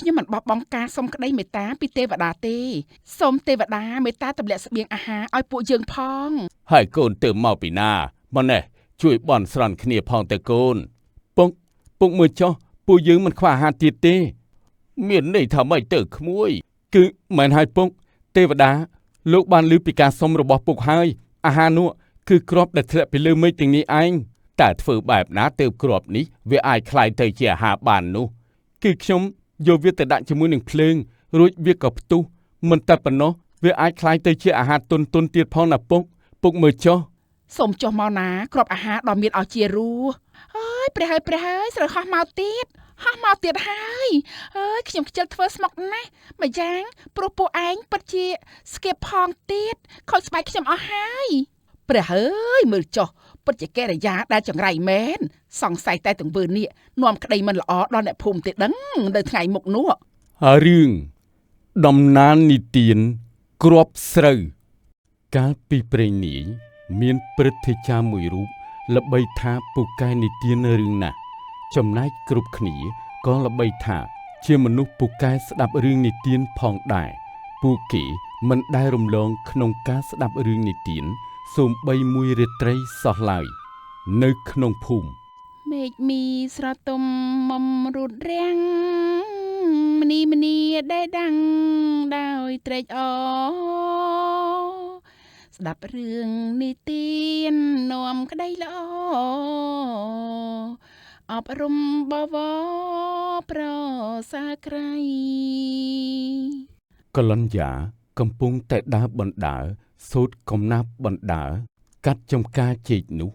ខ្ញុំមិនបោះបង់ការសុំក្តីមេត្តាពីទេវតាទេសូមទេវតាមេត្តាទម្លាក់ស្បៀងអាហារឲ្យពួកយើងផងហើយកូនទៅមកពីណាម៉ណេះជួយបន់ស្រន់គ្នាផងទៅកូនពុកមើលចុះពួកយើងមិនខ្វះអាហារទៀតទេមានន័យថាម៉េចទៅក្មួយគឺមិនហើយពុកទេវតាលោកបានឮពីការសុំរបស់ពុកហើយអាហារនោះគឺគ្រាប់ដែលធ្លាក់ពីលើមេឃទាំងនេះឯងតែធ្វើបែបណាទៅគ្រាប់នេះវាអាចคล้ายទៅជាអាហារបាននោះគឺខ្ញុំយកវាទៅដាក់ជាមួយនឹងភ្លើងរួចវាក៏ផ្ទុះមិនតែប៉ុណ្ណោះវាអាចคล้ายទៅជាអាហារទុនទៀតផងណាពុកមើលចុះសូមចុះមកណាគ្រាប់អាហារដ៏មានឱជារសអើយព្រះហើយស្រូវហោះមកទៀតហើយខ្ញុំខ្ជិលធ្វើស្មុកណាស់ម្យ៉ាងព្រោះពួកឯងពិតជាស្គៀបផងទៀតខូចស្បែកខ្ញុំអស់ហើយព្រះហើយមើលចុះពិតជាកិរិយាដែលចង្រៃមែនសង្ស័យតែទង្វើនេះនាំក្តីមិនល្អដល់អ្នកភូមិទេដឹងនៅថ្ងៃមុខនោះហើយរឿងដំណាលនិទានគ្រាប់ស្រូវកាលពីព្រេងនាយមានព្រឹទ្ធាចារ្យមួយរូបល្បីថាពូកែនិទានរឿងណាស់ចំណែកគ្រប់គ្នាក៏ល្បីថាជាមនុស្សពូកែស្ដាប់រឿងនិទានផងដែរពួកគេមិនដែលរំលងក្នុងការស្ដាប់រឿងនិទានសូម្បីមួយរាត្រីសោះឡើយនៅក្នុងភូមិមេឃមីស្រទុំមុំរូតរាំងមនីដែលដាំងដោយត្រេកអរស្ដាប់រឿងនិទាននាំក្តីល្អអប់រំបវរប្រសើរក្រៃកលញ្យាកំពុងតែដើរបណ្ដើរសូត្រកំណាព្យបណ្ដើរកាត់ចំការចេកនោះ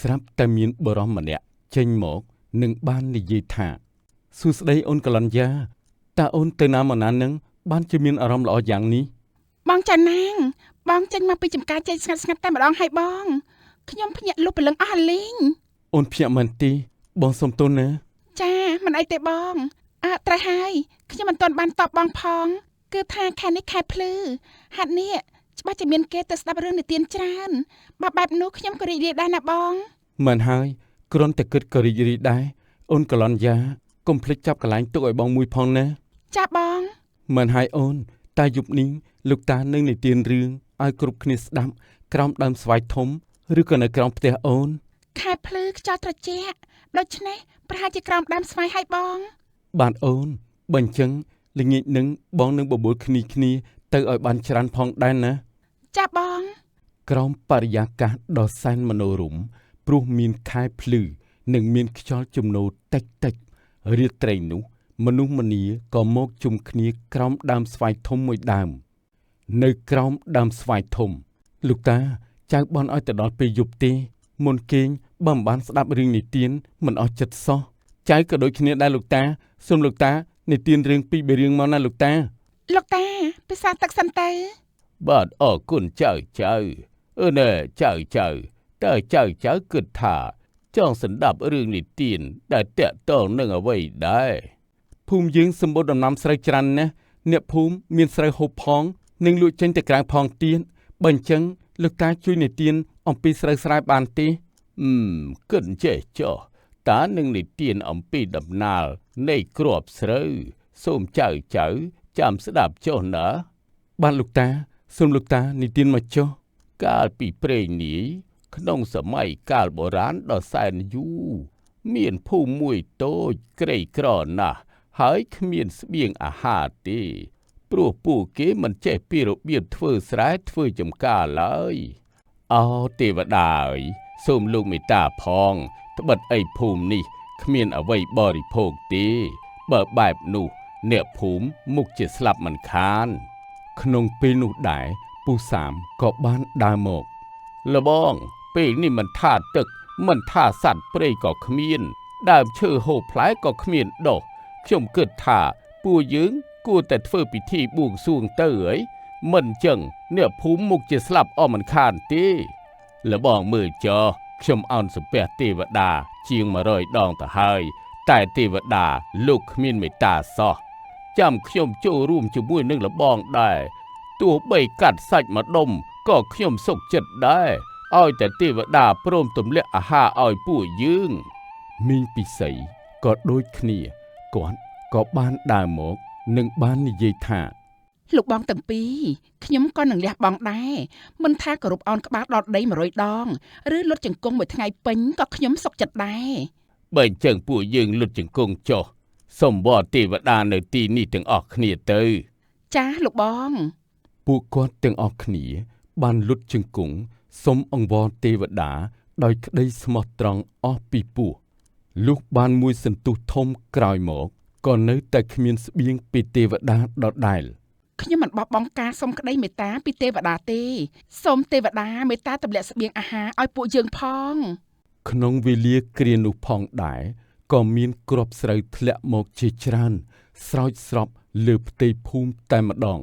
ស្រាប់តែមានបរិសម្នាក់ចេញមកនឹងបាននិយាយថាសួស្ដីអូនកលញ្យាតើអូនទៅណាមកណានឹងបានជាមានអារម្មណ៍ល្អយ៉ាងនេះបងចាណាងបងចេញមកពីចំការចេកស្ងាត់តែម្ដងហើយបងខ្ញុំភ្ញាក់លុបព្រលឹងអស់លីងអូនភ្ញាក់មិនទេបងសុំទោសណាចាមិនអីទេបងត្រូវហើយខ្ញុំមិនទាន់បានតបបងផងគឺថាខែនេះខែភ្លឺហាត់នេះច្បាស់ជាមានគេទៅស្ដាប់រឿងនិទានច្រើនបើបែបនោះខ្ញុំក៏រីករាយដែរណាបងមិនហើយគ្រាន់តែគិតក៏រីករាយដែរអូនកលញ្យាកុំភ្លេចចាប់កន្លែងទុកឲ្យបងមួយផងណាចាបងមិនហើយអូនតែយប់នេះលោកតានឹងនិទានរឿងឲ្យគ្រប់គ្នាស្ដាប់ក្រោមដើមស្វាយធំឬក៏នៅក្រោមផ្ទះអូនខែភ្លឺខ្យល់ត្រជាក់ដូច្នេះប្រហែលជាក្រោមដើមស្វាយហើយបងបាទអូនបើអញ្ចឹងល្ងាចនឹងបងនឹងបបួលគ្នាទៅឲ្យបានច្រើនផងដែរណាចាបងក្រោមបរិយាកាសដ៏សែនមនោរម្យព្រោះមានខែភ្លឺនិងមានខ្យល់ជំនោរតិចរាត្រីនោះមនុស្សម្នាក៏មកជុំគ្នាក្រោមដើមស្វាយធំមួយដើមនៅក្រោមដើមស្វាយធំលោកតាចៅបន់ឲ្យទៅដល់ពេលយប់ទេមុនគេងបើមិនបានស្ដាប់រឿងនិទានមិនអស់ចិត្តសោះចៅក៏ដូចគ្នាដែរលោកតាសូមលោកតានិទានរឿងពីររឿងមកណាលោកតាពិសាទឹកសិនទៅបាទអរគុណចៅណែចៅតើចៅគិតថាចង់ស្ដាប់រឿងនិទានដែលតាក់ទងនឹងអ្វីដែរភូមិយើងសម្បូរដំណាំស្រូវច្រើនណាស់អ្នកភូមិមានស្រូវហូបផងនិងលក់ចេញទៅក្រៅផងទៀតបើអញ្ចឹងលោកតាជួយនិទានអំពីស្រូវស្រែបានទេគិតចេះចុះតានឹងនិទានអំពីដំណាលនៃគ្រាប់ស្រូវសូមចៅចាំស្ដាប់ចុះណាបានលោកតាសូមលោកតានិទានមកចុះកាលពីព្រេងនាយក្នុងសម័យកាលបុរាណដ៏សែនយូរមានភូមិមួយតូចក្រីក្រណាស់ហើយគ្មានស្បៀងអាហារទេព្រោះពួកគេមិនចេះពីរបៀបធ្វើស្រែធ្វើចម្ការឡើយទេវតាអើយសូមលោកមេត្តាផងត្បិតអីភូមិនេះគ្មានអ្វីបរិភោគទេបើបែបនោះអ្នកភូមិមុខជាស្លាប់មិនខានក្នុងពេលនោះដែរពូសាមក៏បានដើរមកលបងពេលនេះមិនថាទឹកមិនថាសត្វព្រៃក៏គ្មានដើមឈើហូបផ្លែក៏គ្មានដុះខ្ញុំគិតថាពួកយើងគួរតែធ្វើពិធីបួងសួងទៅមិនចឹងអ្នកភូមិមុខជាស្លាប់អស់មិនខានទេលបងមើលចុះខ្ញុំអោនសំពះទេវតាជាង100ដងទៅហើយតែទេវតាលោកគ្មានមេត្តាសោះចាំខ្ញុំចូលរួមជាមួយនឹងលបងដែរទោះបីកាត់សាច់មួយដុំក៏ខ្ញុំសុខចិត្តដែរឲ្យតែទេវតាព្រមទម្លាក់អាហារឲ្យពួកយើងមីងពិសីក៏ដូចគ្នាគាត់ក៏បានដើរមក នឹងបាននិយាយថា លោកបងទាំងពីរខ្ញុំក៏នឹងលះបង់ដែរមិនថាគោរពអោនក្បាលដល់ដី100ដងឬលុតជង្គង់មួយថ្ងៃពេញក៏ខ្ញុំសុខចិត្តដែរ បើអញ្ចឹងពួកយើងលុតជង្គង់ចុះសូមវត្តទេវតានៅទីនេះទាំងអស់គ្នាទៅ ចាស់លោកបង ពួកគាត់ទាំងអស់គ្នាបានលុតជង្គង់សូមអង្វរទេវតាដោយក្តីស្មោះត្រង់អស់ពីពោះលុះបានមួយសន្ទុះធំក្រោយមកក៏នៅតែគ្មានស្បៀងពីទេវតាដដែល ខ្ញុំមិនបោះបង់ការសុំក្តីមេត្តាពីទេវតាទេសូមទេវតាមេត្តាទម្លាក់ស្បៀងអាហារឲ្យពួកយើងផង ក្នុងវេលាគ្រានោះផងដែរក៏មានគ្រាប់ស្រូវធ្លាក់មកជាច្រើនស្រោចស្រពលើផ្ទៃភូមិតែម្ដង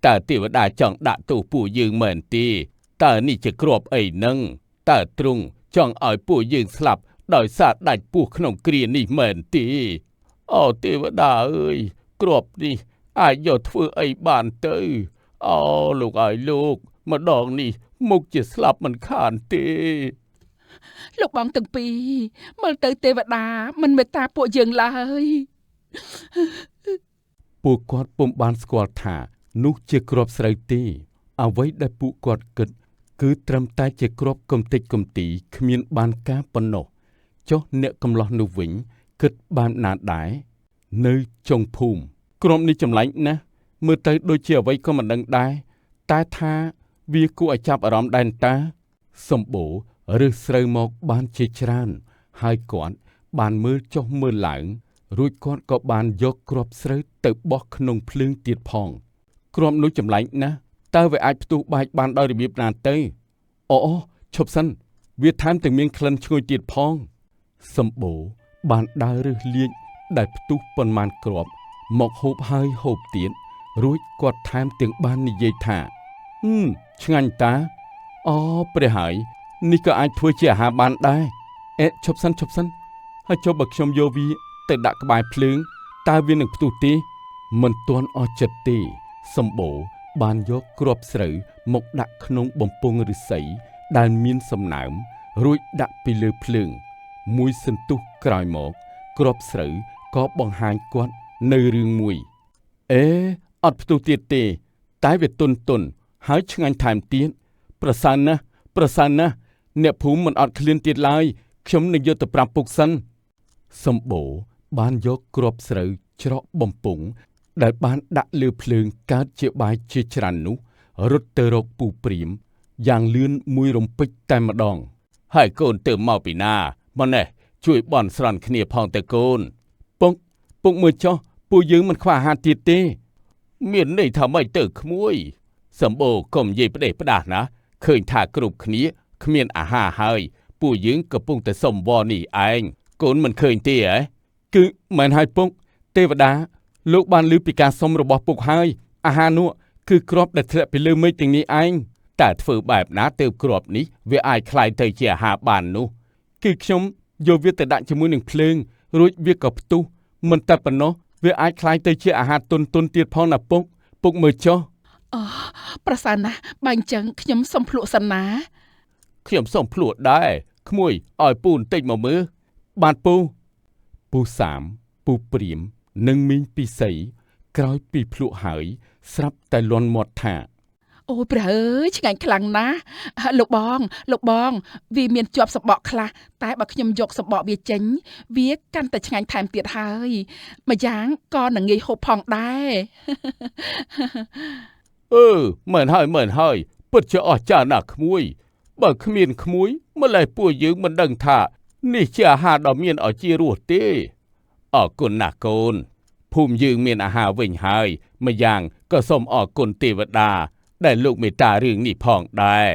តើទេវតាចង់ដាក់ទោសពួកយើងមែនទេតើនេះជាគ្រាប់អីនឹងតើទ្រង់ចង់ឲ្យពួកយើងស្លាប់ដោយសារដាច់ពោះក្នុងគ្រានេះមែនទេអូទេវតាអើយគ្រាប់នេះអាចយកធ្វើអីបានទៅអូលោកអើយលោកម្ដងនេះមុខជាស្លាប់មិនខានទេ លោកបងទាំងពីរមើលទៅទេវតាមិនមេត្តាពួកយើងឡើយ ពួកគាត់ពុំបានស្គាល់ថានោះជាគ្រាប់ស្រូវទេអ្វីដែលពួកគាត់គិតគឺត្រឹមតែជាគ្រាប់កំទេចកំទីគ្មានបានការប៉ុណ្ណោះចុះអ្នកកំឡោះនោះវិញគិតបានណាដែរនៅចុងភូមិគ្រាប់នេះចម្លែកណាស់មើលទៅដូចជាអ្វីក៏មិនដឹងដែរតែថាវាគួរឲ្យចាប់អារម្មណ៍ដែរតាសម្បូរឬស្រូវមកបានជាច្រើនហើយគាត់បានមើលចុះមើលឡើងរួចគាត់ក៏បានយកគ្រាប់ស្រូវទៅបោះក្នុងភ្លើងទៀតផងគ្រាប់នោះចម្លែកណាស់តើវាអាចផ្ទុះបែកបានដោយរបៀបណាទៅអូឈប់សិនវាថែមទាំងមានក្លិនឈ្ងុយទៀតផងសម្បូរបានដើររើសលៀកដែលផ្ទុះប៉ុន្មានគ្រាប់មកហូបហើយហូបទៀតរួចគាត់ថែមទាំងបាននិយាយថាឆ្ងាញ់តាអូព្រះហើយនេះក៏អាចធ្វើជាអាហារបានដែរឈប់សិនហើយចុះបើខ្ញុំយកវាទៅដាក់ក្បែរភ្លើងតើវានឹងផ្ទុះទេមិនទាន់អស់ចិត្តទេសម្បូរបានយកគ្រាប់ស្រូវមកដាក់ក្នុងបំពង់ឫស្សីដែលមានសំណើមរួចដាក់ពីលើភ្លើងមួយសន្ទុះក្រោយមកគ្រាប់ស្រូវក៏បង្ហាញគាត់នៅរឿងមួយអត់ផ្ទុះទៀតទេតែវាទន់ហើយឆ្ងាញ់ថែមទៀតប្រសើរណាស់អ្នកភូមិមិនអត់ឃ្លានទៀតឡើយខ្ញុំនឹងយកទៅប្រាប់ពុកសិនសម្បូរបានយកគ្រាប់ស្រូវច្រកបំពង់ដែលបានដាក់លើភ្លើងកើតជាបាយជាច្រើននោះរត់ទៅរកពូព្រាមយ៉ាងលឿនមួយរំពេចតែម្ដងហើយកូនទៅមកពីណាមកនេះជួយបន់ស្រន់គ្នាផងទៅកូនពុកមើលចុះពួកយើងមិនខ្វះអាហារទៀតទេមានន័យថាម៉េចទៅក្មួយសម្បូរកុំនិយាយផ្ដេសផ្ដាសណាឃើញថាគ្រប់គ្នាគ្មានអាហារហើយពួកយើងកំពុងតែសុំវល់នេះឯងកូនមិនឃើញទេហ៎គឺមិនហើយពុកទេវតាលោកបានឮពីការសុំរបស់ពុកហើយអាហារនោះគឺគ្រាប់ដែលធ្លាក់ពីលើមេឃទាំងនេះឯងតែធ្វើបែបណាទើបគ្រាប់នេះវាអាចคล้ายទៅជាអាហារបាននោះគឺខ្ញុំយកវាទៅដាក់ជាមួយនឹងភ្លើងរួចវាក៏ផ្ទុះមិនតែប៉ុណ្ណោះវាអាចคล้ายទៅជាអាហារទុនទៀតផងណាពុកមើលចុះអូប្រសើរណាស់បើអញ្ចឹងខ្ញុំសុំភ្លក់សិនណាខ្ញុំសុំភ្លក់ដែរក្មួយឲ្យពូបន្តិចមកមើលបានពូសាមពូព្រាមនិងមីងពិសីក្រោយពីភ្លក់ហើយស្រាប់តែលន់មាត់ថាអូព្រះអើយឆ្ងាញ់ខ្លាំងណាស់លោកបងវាមានជាប់សម្បកខ្លះតែបើខ្ញុំយកសម្បកវាចេញវាកាន់តែឆ្ងាញ់ថែមទៀតហើយម្យ៉ាងក៏នឹងងាយហូបផងដែរមែនហើយពិតជាអស្ចារ្យណាស់ក្មួយបើគ្មានក្មួយម្ល៉េះពួកយើងមិនដឹងថានេះជាអាហារដ៏មានឱជារសទេអរគុណណាស់កូនភូមិយើងមានអាហារវិញហើយម្យ៉ាងក៏សូមអរគុណទេវតាដែលលោកមេត្តារឿងនេះផងដែរ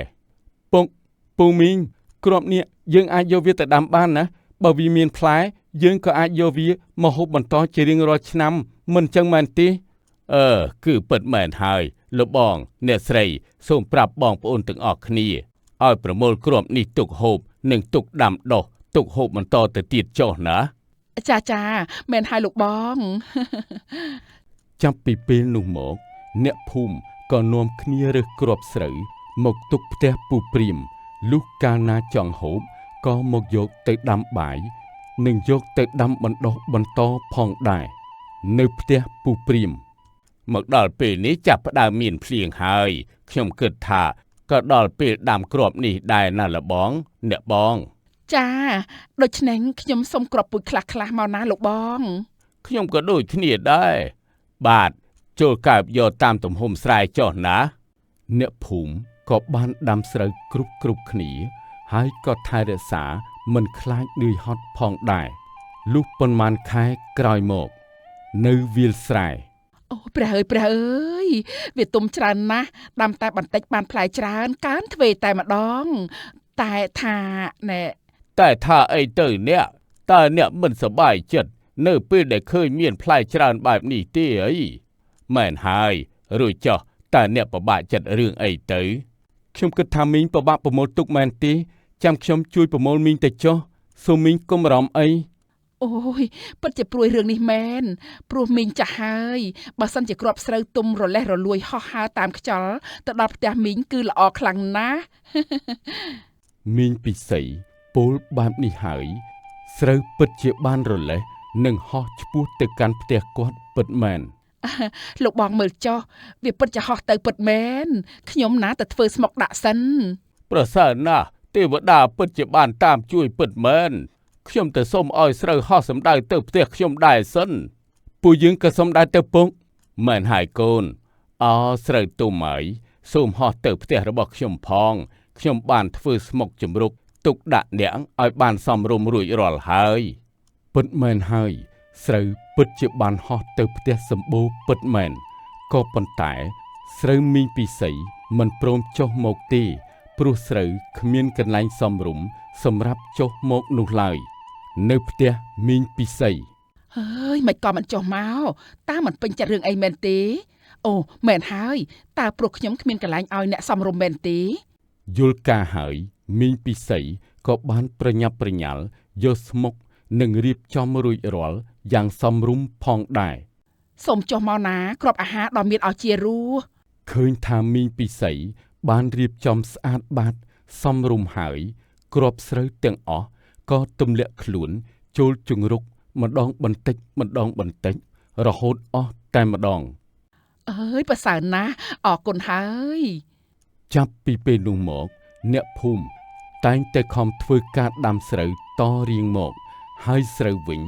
ពូមីងគ្រាប់នេះយើងអាចយកវាទៅដាំបានណាបើវាមានផ្លែយើងក៏អាចយកវាមកហូបបន្តជារៀងរាល់ឆ្នាំមិនចឹងមែនទេគឺពិតមែនហើយលោកបងអ្នកស្រីសូមប្រាប់បងប្អូនទាំងអស់គ្នាឲ្យប្រមូលគ្រាប់នេះទុកហូបនិងទុកដាំដុះទុកហូបបន្តទៅទៀតចុះណាចាមែនហើយលោកបងចាប់ពីពេលនោះមកអ្នកភូមិក៏នាំគ្នារើសគ្រាប់ស្រូវមកទុកផ្ទះពូព្រាមលុះកាលណាចង់ហូបក៏មកយកទៅដាំបាយនិងយកទៅដាំបណ្ដុះបន្តផងដែរនៅផ្ទះពូព្រាម មកដល់ពេលនេះចាប់ផ្ដើមមានភ្លៀងហើយខ្ញុំគិតថាក៏ដល់ពេលដាំគ្រាប់នេះដែរណាលបងអ្នកបង ចាដូច្នេះខ្ញុំសូមគ្រាប់ពូជខ្លះៗមកណាលោកបង ខ្ញុំក៏ដូចគ្នាដែរបាទចូលកើបយកតាមទំហំស្រែចុះណាអ្នកភូមិក៏បានដាំស្រូវគ្រប់គ្នាហើយក៏ថែរក្សាមិនខ្លាចនឿយហត់ផងដែរលុះប៉ុន្មានខែក្រោយមកនៅវាលស្រែ អូព្រះអើយវាទុំច្រើនណាស់ដាំតែបន្តិចបានផ្លែច្រើនកើនទ្វេតែម្ដងតែថាណែ តែថាអីទៅអ្នកតើអ្នកមិនសប្បាយចិត្តនៅពេលដែលឃើញមានផ្លែច្រើនបែបនេះទេអីមែនហើយរួចចុះតើអ្នកពិបាកចិត្តរឿងអីទៅខ្ញុំគិតថាមីងពិបាកប្រមូលទុកមែនទេចាំខ្ញុំជួយប្រមូលមីងទៅចុះសូមមីងកុំបារម្ភអី អូយពិតជាព្រួយរឿងនេះមែនព្រោះមីងចាស់ហើយបើសិនជាគ្រាប់ស្រូវទុំរលេះរលួយហោះហើរតាមខ្យល់ទៅដល់ផ្ទះមីងគឺល្អខ្លាំងណាស់ មីងពិសីពោលបែបនេះហើយស្រូវពិតជាបានរលេះនិងហោះឆ្ពោះទៅកាន់ផ្ទះគាត់ពិតមែន លោកបងមើលចុះវាពិតជាហោះទៅពិតមែនខ្ញុំណាទៅធ្វើស្មុកដាក់សិន ប្រសើរណាស់ទេវតាពិតជាបានតាមជួយពិតមែនខ្ញុំទៅសូមឲ្យស្រូវហោះសម្ដៅទៅផ្ទះខ្ញុំដែរសិនពួកយើងក៏សូមដែរទៅពុកមែនហើយកូនអោស្រូវទុំហើយសូមហោះទៅផ្ទះរបស់ខ្ញុំផងខ្ញុំបានធ្វើស្មុកជំរុកទុកដាក់អ្នកឲ្យបានសមរម្យរួចរាល់ហើយពិតមែនហើយស្រូវពិតជាបានហោះទៅផ្ទះសម្បូរពិតមែនក៏ប៉ុន្តែស្រូវមីងពិសីមិនព្រមចុះមកទេព្រោះស្រូវគ្មានកន្លែងសមរម្យសម្រាប់ចុះមកនោះឡើយនៅផ្ទះមីងពិសី ហើយមិនក៏មិនចុះមកតើមិនពេញចិត្តរឿងអីមែនទេអូមែនហើយតើព្រោះខ្ញុំគ្មានកន្លែងឲ្យអ្នកសំរុំមែនទេ យល់ការហើយមីងពិសីក៏បានប្រញាប់ប្រញាល់យកស្មុកនិងរៀបចំរួចរាល់យ៉ាងសមរម្យផងដែរ សូមចុះមកណាគ្រាប់អាហារដ៏មានឱជារស ឃើញថាមីងពិសីបានរៀបចំស្អាតបាតសមរម្យហើយគ្រាប់ស្រូវទាំងអស់ក៏ទម្លាក់ខ្លួនចូលជង្រុកម្ដងបន្តិចរហូតអស់តែម្ដង អើយប្រសើរណាស់អរគុណហើយ ចាប់ពីពេលនោះមកអ្នកភូមិតែងតែខំធ្វើការដាំស្រូវតរៀងមកហើយស្រូវវិញ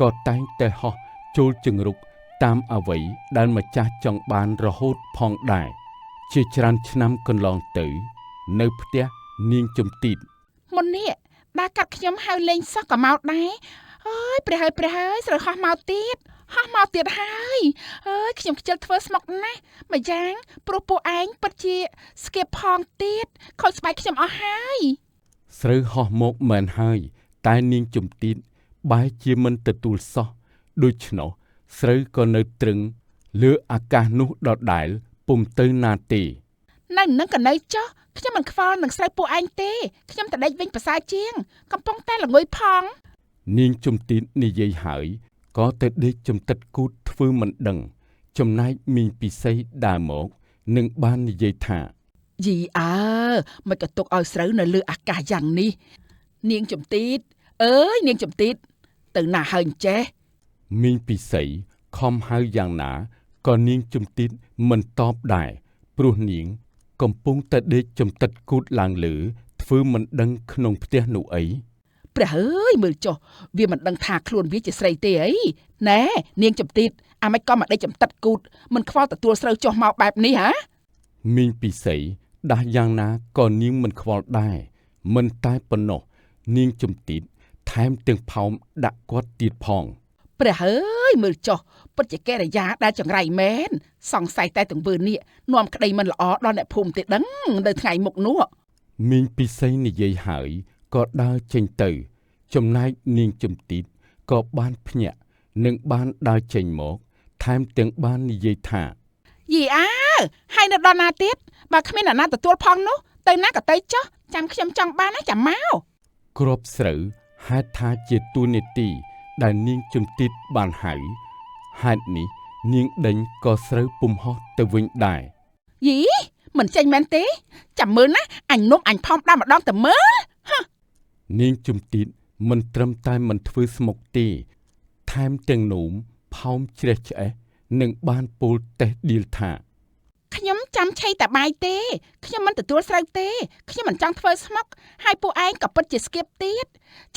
ក៏តែងតែហោះចូលជង្រុកតាមអ្វីដែលម្ចាស់ចង់បានរហូតផងដែរជាច្រើនឆ្នាំកន្លងទៅនៅផ្ទះនាងជំទីត មុននេះដើរកាត់ខ្ញុំហៅលេងសោះក៏មកដែរអើយព្រះហើយស្រូវហោះមកទៀតហើយអើយខ្ញុំខ្ជិលធ្វើស្មុកណាស់ម្យ៉ាងព្រោះពួកឯងពិតជាស្គៀបផងទៀតខូចស្បែកខ្ញុំអស់ហើយ ស្រូវហោះមកមែនហើយតែនាងជំទីតបែរជាមិនទទួលសោះដូច្នោះស្រូវក៏នៅត្រឹងលើអាកាសនោះដដែលពុំទៅណាទេ នៅនឹងក៏នៅចុះខ្ញុំមិនខ្វល់នឹងស្រូវពួកឯងទេខ្ញុំតដេកវិញប្រសើរជាងកំពុងតែល្ងុយផង នាងជំទីតនិយាយហើយក៏ទៅដេកជំតិតគូតធ្វើមិនដឹងចំណែកមីងពិសីដើរមកនឹងបាននិយាយថា យីអើមិនក៏ទុកឲ្យស្រូវនៅលើអាកាសយ៉ាងនេះនាងជំទីតអើយនាងជំទីតទៅណាហើយចេះ មីងពិសីខំហៅយ៉ាងណាក៏នាងជំទីតមិនតបដែរព្រោះនាងកំពុងតែដេកជំតិតគូតឡើងលើធ្វើមិនដឹងក្នុងផ្ទះនោះអី ព្រះអើយមើលចុះវាមិនដឹងថាខ្លួនវាជាស្រីទេអីណែនាងជំទីតអាមិនក៏មកដេកចំតិតគូតមិនខ្វល់ទទួលស្រូវចុះមកបែបនេះហ៎ មីងពិសីដាស់យ៉ាងណាក៏នាងមិនខ្វល់ដែរមិនតែប៉ុណ្ណោះនាងជំទីតថែមទាំងផោមដាក់គាត់ទៀតផង ព្រះអើយមើលចុះពិតជាកិរិយាដែលចង្រៃមែនសង្ស័យតែទង្វើនេះនាំក្តីមិនល្អដល់អ្នកភូមិទេដឹងនៅថ្ងៃមុខនោះ មីងពិសីនិយាយហើយក៏ដើរចេញទៅចំណែកនាងជំទីតក៏បានភ្ញាក់និងបានដើរចេញមកថែមទាំងបាននិយាយថា យីអើហើយនៅដល់ណាទៀតបើគ្មានអ្នកណាទទួលផងនោះទៅណាក៏ទៅចុះចាំខ្ញុំចង់បានណាចាំមក គ្រាប់ស្រូវហេតុថាជាទូនីតិដែលនាងជំទីតបានហៅហេតុនេះនាងដេញក៏ស្រូវពុំហោះទៅវិញដែរ យីមិនចេញមែនទេចាំមើលណាអញនំអញផោមដើមម្ដងទៅមើល នាងជំទីតមិនត្រឹមតែមិនធ្វើស្មុកទេថែមទាំងនោមផោមជ្រះឆ្អេះ នឹងបានពោលតេះឌីលថាខ្ញុំចាំឆៃតែបាយទេខ្ញុំមិនទទួលស្រូវទេខ្ញុំមិនចង់ធ្វើស្មុកហើយពួកឯងក៏ពិតជាស្គៀបទៀត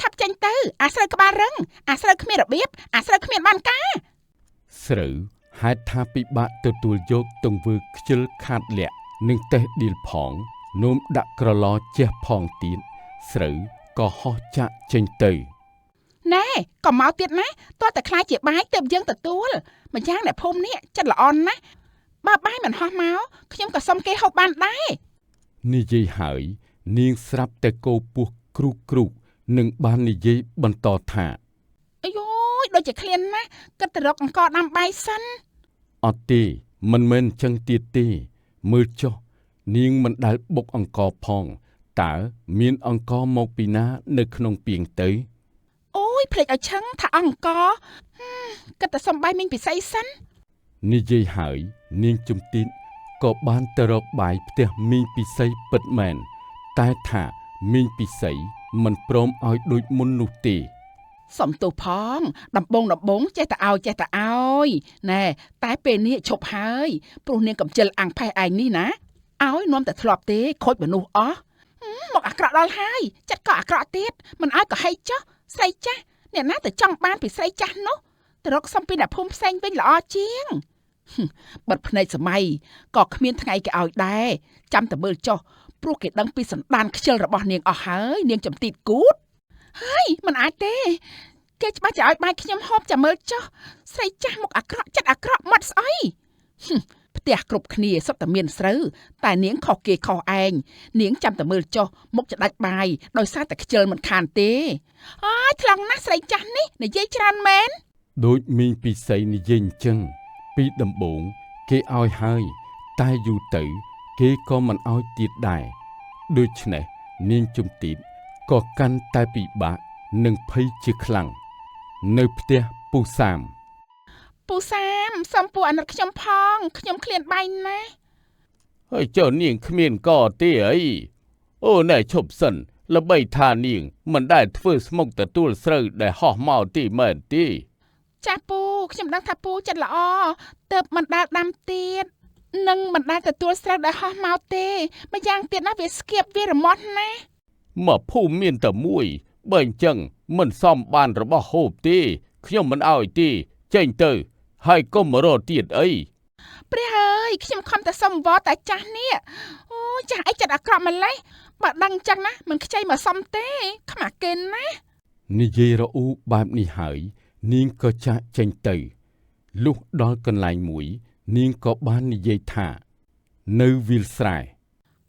ឆាប់ចេញទៅអាស្រូវក្បាលរឹងអាស្រូវគ្មានរបៀបអាស្រូវគ្មានបានការស្រូវហេតុថាពិបាកទទួលយកទង្វើខ្ជិលខាតលាក់នឹងតេះឌីលផងនោមដាក់ក្រឡជះផងទៀតស្រូវក៏ហោះចាក់ចេញទៅណែក៏មកទៀតណាតើតែខ្លាចជាបាយទៅយើងទទួលម្យ៉ាងអ្នកភូមិនេះចិត្តល្អណាស់បើបាយមិនហោះមកខ្ញុំក៏សុំគេហូបបានដែរនិយាយហើយនាងស្រាប់តែគោពោះគ្រូកនឹងបាននិយាយបន្តថាអាយដូចជាឃ្លានណាស់គិតទៅរកអង្គដាំបាយសិនអត់ទេមិនមែនចឹងទៀតទេមើលចុះនាងមិនដែលបុកអង្គផងតើមានអង្គមកពីណានៅក្នុងពាងទៅអូយភ្លេចឲ្យឆឹងថាអង្គគិតតែសុំបាយមីងពិសីសិននិយាយហើយនាងជំទាវក៏បានទៅរកបាយផ្ទះមីងពិសីពិតមែនតែថាមីងពិសីមិនព្រមឲ្យដូចមុននោះទេសុំទោសផងដំបងចេះតែឲ្យណែតែពេលនេះឈប់ហើយព្រោះនាងកំចិលអាំងផេះឯងនេះណាឲ្យនាំតែធ្លាប់ទេខូចមនុស្សអស់មកអាក្រក់ដល់ហើយចិត្តក៏អាក្រក់ទៀតមិនឲ្យក៏ហីចុះស្រីចាស់អ្នកណាទៅចង់បានពីស្រីចាស់នោះទៅរកសំពីអ្នកភូមិផ្សេងវិញល្អជាងបិទភ្នែកសម័យក៏គ្មានថ្ងៃគេឲ្យដែរចាំតែមើលចុះព្រោះគេដឹងពីសន្តានខ្ជិលរបស់នាងអស់ហើយនាងចំទីតគូតហើយមិនអាចទេគេច្បាស់จะឲ្យបាយខ្ញុំហូបចាំមើលចុះស្រីចាស់មុខអាក្រក់ចិត្តអាក្រក់មាត់ស្អុយផ្ទះគ្រប់គ្នាសុទ្ធតែមានស្រូវតែនាងខុសគេខុសឯងនាងចាំតែមើលចុះមុខจะដាច់បាយដោយសារតែខ្ជិលមិនខានទេអើយថ្លង់ណាស់ស្រីចាស់នេះនិយាយច្រើនមែនដូចមីងពិសីនិយាយអញ្ចឹងពីដំបូងគេឲ្យហើយតែយូរទៅគេក៏មិនឲ្យទៀតដែរដូច្នេះនាងជំទាវក៏កាន់តែពិបាកនឹងភ័យជាខ្លាំងនៅផ្ទះពូសាមសុំពូអាណិតខ្ញុំផងខ្ញុំឃ្លានបាយណាស់ហើយចុះនាងគ្មានក៏ទេអីអូណែឈប់សិនល្បីថានាងមិនដែលធ្វើស្មុកទទួលស្រូវដែលហោះមកទីមែនទេចាស់ពូខ្ញុំដឹងថាពូចិត្តល្អទៅមិនដែលដាំទៀតនឹងមិនដែលទទួលស្រូវដែលហោះមកទេម្យ៉ាងទៀតណាវាស្គៀបវារមាស់ណាស់មកភូមិមានតែមួយបើអញ្ចឹងមិនសមបានរបស់ហូបទេខ្ញុំមិនឲ្យទេចេញទៅហើយកុំមករកទៀតអីព្រះអើយខ្ញុំខំតែសុំវត្តតែចាស់នេះអូចាស់អីចិត្តអាក្រក់ម្លេះបើដឹងអញ្ចឹងណាមិនខ្ចីមកសុំទេខ្មាស់គេណានិយាយរអ៊ូបែបនេះហើយនាងក៏ចាក់ចេញទៅលុះដល់កន្លែងមួយនាងក៏បាននិយាយថានៅវាលស្រែ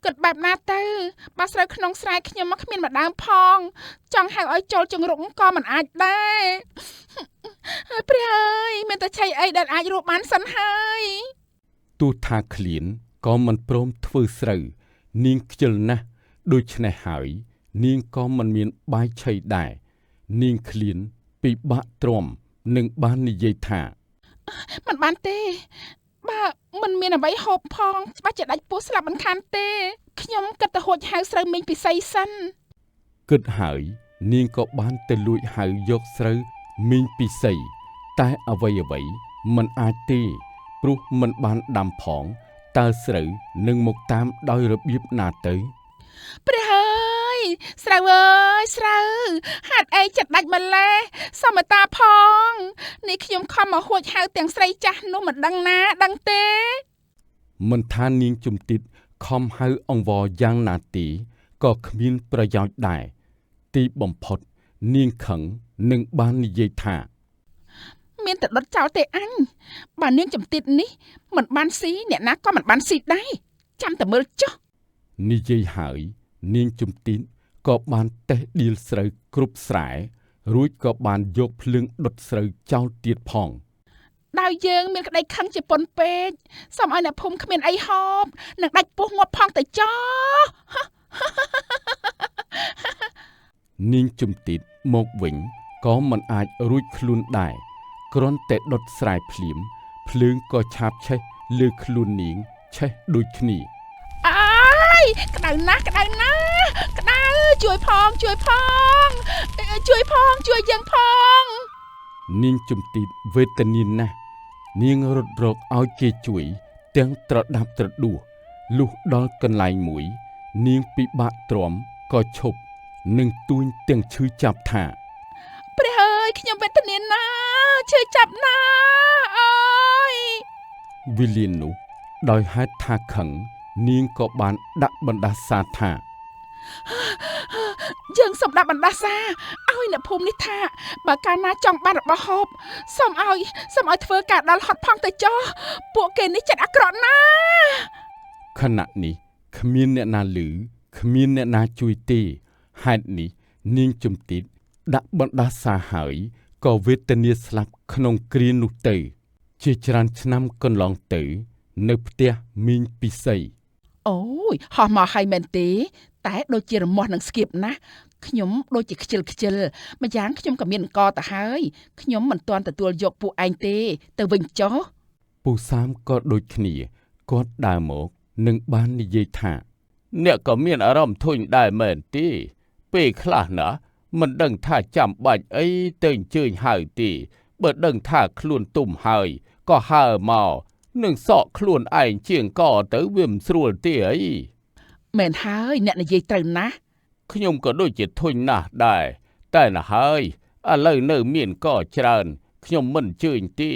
គិតបែបណាទៅបើស្រូវក្នុងស្រែខ្ញុំមកគ្មានម្ដងផងចង់ហៅឲ្យចូលជង្រុកក៏មិនអាចដែរព្រះអើយមានតែឆៃអីដែលអាចរកបានសិនហើយទោះថាឃ្លានក៏មិនព្រមធ្វើស្រូវនាងខ្ជិលណាស់ដូច្នេះហើយនាងក៏មិនមានបាយឆៃដែរនាងឃ្លានពិបាកទ្រាំនឹងបាននិយាយថាមិនបានទេបើមិនមានអ្វីហូបផងច្បាស់ជាដាច់ពោះស្លាប់មិនខានទេខ្ញុំគិតទៅហួចហៅស្រូវមីងពិសីសិនគិតហើយនាងក៏បានទៅលួចហៅយកស្រូវមីងពិសីតែអ្វីមិនអាចទេព្រោះមិនបានដាំផងតើស្រូវនឹងមកតាមដោយរបៀបណាទៅព្រះអើយស្រូវអើយស្រូវហាត់អីចិត្តដាច់ម្លេះសមតាផងនេះខ្ញុំខំមកហួចហៅទាំងស្រីចាស់នោះមិនដឹងណាដឹងទេមិនថានាងជំទាវខំហៅអង្វរយ៉ាងណាទេក៏គ្មានប្រយោជន៍ដែរទីបំផុតនាងខឹងនឹងបាននិយាយថាមានតែដុតចោលទេអញបើនាងជំទាវនេះមិនបានស៊ីអ្នកណាក៏មិនបានស៊ីដែរចាំតែមើលចុះនិយាយហើយនាងជំទាវក៏បានតេះឌីលស្រូវគ្រប់ស្រែរួចក៏បានយកភ្លើងដុតស្រូវចោលទៀតផងដោយយើងមានក្តីខឹងជាពន់ពេកសូមឲ្យអ្នកភូមិគ្មានអីហូបនឹងដាច់ពោះងាប់ផងទៅចោនាងជំទាវមកវិញក៏មិនអាចរួចខ្លួនដែរគ្រាន់តែដុតស្រែភ្លាមភ្លើងក៏ឆាបឆេះលើខ្លួននាងឆេះដូចគ្នាអើយក្តៅណាស់ក្តៅជួយផងជួយយើងផងនាងជំទាវវេទនាណាស់ នាងរត់រកឲ្យគេជួយទាំងត្រដាប់ត្រដួសលុះដល់កន្លែងមួយនាងពិបាកទ្រាំក៏ឈប់នឹងទួញទាំងឈឺចាប់ថាព្រះអើយខ្ញុំវេទនាណាស់ឈឺចាប់ណាស់អើយវិលាននោះដោយហេតុថាខឹងនាងក៏បានដាក់បណ្ដាសាថាយើងសូមដាក់បណ្ដាសាឲ្យអ្នកភូមិនេះថាបើកាលណាចង់បានរបស់ហូបសូមឲ្យធ្វើការដល់ហត់ផងទៅចុះពួកគេនេះចិត្តអាក្រក់ណាស់ខណៈនេះគ្មានអ្នកណាឮគ្មានអ្នកណាជួយទេហេតុនេះនាងជំទាវដាក់បណ្ដាសាហើយក៏វេទនាស្លាប់ក្នុងគ្រានោះទៅជាច្រើនឆ្នាំកន្លងទៅនៅផ្ទះមីងពិសីអូយហោះមកហើយមែនទេតែដូចជារមាស់នឹងស្គៀបណាស់ខ្ញុំដូចជាខ្ជិលម្យ៉ាងខ្ញុំក៏មានកទៅហើយខ្ញុំមិនទាន់ទទួលយកពួកឯងទេទៅវិញចុះពូសាមក៏ដូចគ្នាគាត់ដើរមកនឹងបាននិយាយថាអ្នកក៏មានអារម្មណ៍ធុញដែរមែនទេពេលខ្លះណាមិនដឹងថាចាំបាច់អីទៅអញ្ជើញហៅទេបើដឹងថាខ្លួនទុំហើយក៏ហើមកនឹងសក់ខ្លួនឯងជាងកទៅវាមិនស្រួលទេអីមែនហើយអ្នកនិយាយត្រូវណាស់ខ្ញុំក៏ដូចជាធុញណាស់ដែរតែណាហើយឥឡូវនៅមានកច្រើនខ្ញុំមិនអញ្ជើញទេ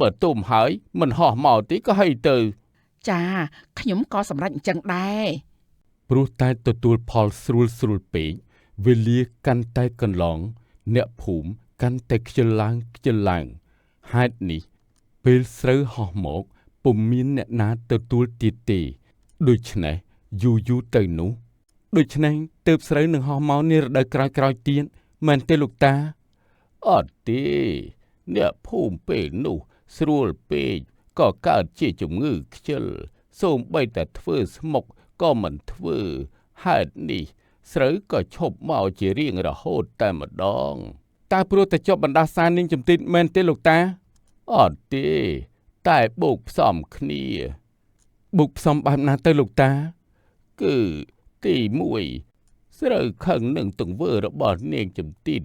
បើទុំហើយមិនហោះមកទេក៏ហីទៅចាខ្ញុំក៏សម្រេចអញ្ចឹងដែរព្រោះតែទទួលផលស្រួលពេកវេលាកាន់តែកន្លងអ្នកភូមិកាន់តែខ្ជិលឡើងហេតុនេះពេលស្រូវហោះមកពុំមានអ្នកណាទទួលទៀតទេដូច្នេះយូរទៅនោះដូច្នេះទើបស្រូវនឹងហោះមកនារដូវក្រោយទៀតមែនទេលោកតាអត់ទេអ្នកភូមិពេលនោះស្រួលពេកក៏កើតជាជំងឺខ្ជិលសូម្បីតែធ្វើស្មុកក៏មិនធ្វើហេតុនេះស្រូវក៏ឈប់មកជារៀងរហូតតែម្ដងតើព្រោះតែជាប់បណ្ដាសានាងជំទាវមែនទេលោកតាអត់ទេតែបូកផ្សំគ្នាបូកផ្សំបែបណាទៅលោកតាគឺទី1ស្រូវខឹងនឹងទង្វើរបស់នាងជំទាវ